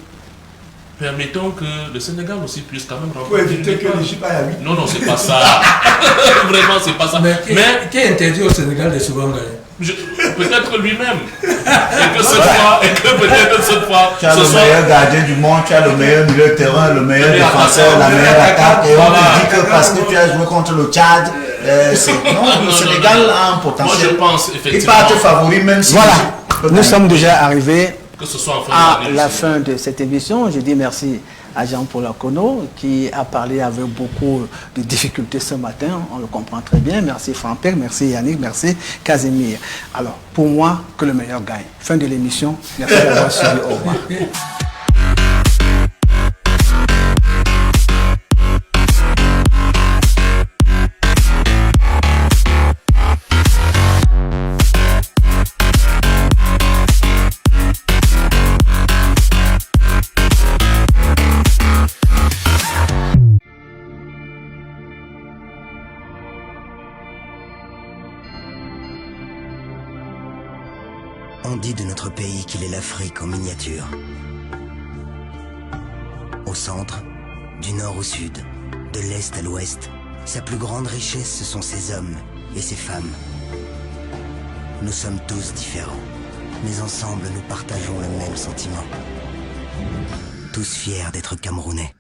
Permettons que le Sénégal aussi puisse quand même remporter. Pour éviter que l'Égypte aille à 8. Non, c'est pas ça. Vraiment, c'est pas ça. Mais qui interdit au Sénégal de souvent gagner? Peut-être lui-même. Et que peut-être cette fois. Tu as le meilleur gardien du monde, tu as le meilleur milieu de terrain, le meilleur défenseur, la meilleure attaque. Et on te dit que parce que tu as joué contre le Tchad, non, le Sénégal a un potentiel. Moi, je pense effectivement. Il part te favori, même si. Voilà, nous sommes déjà arrivés que ce soit à la fin de cette émission. Je dis merci à Jean-Paul Akono qui a parlé avec beaucoup de difficultés ce matin, on le comprend très bien. Merci Franck, merci Yannick, merci Casimir. Alors, pour moi, que le meilleur gagne. Fin de l'émission, merci d'avoir suivi, au revoir. On dit de notre pays qu'il est l'Afrique en miniature. Au centre, du nord au sud, de l'est à l'ouest, sa plus grande richesse, ce sont ses hommes et ses femmes. Nous sommes tous différents, mais ensemble nous partageons le même sentiment. Tous fiers d'être Camerounais.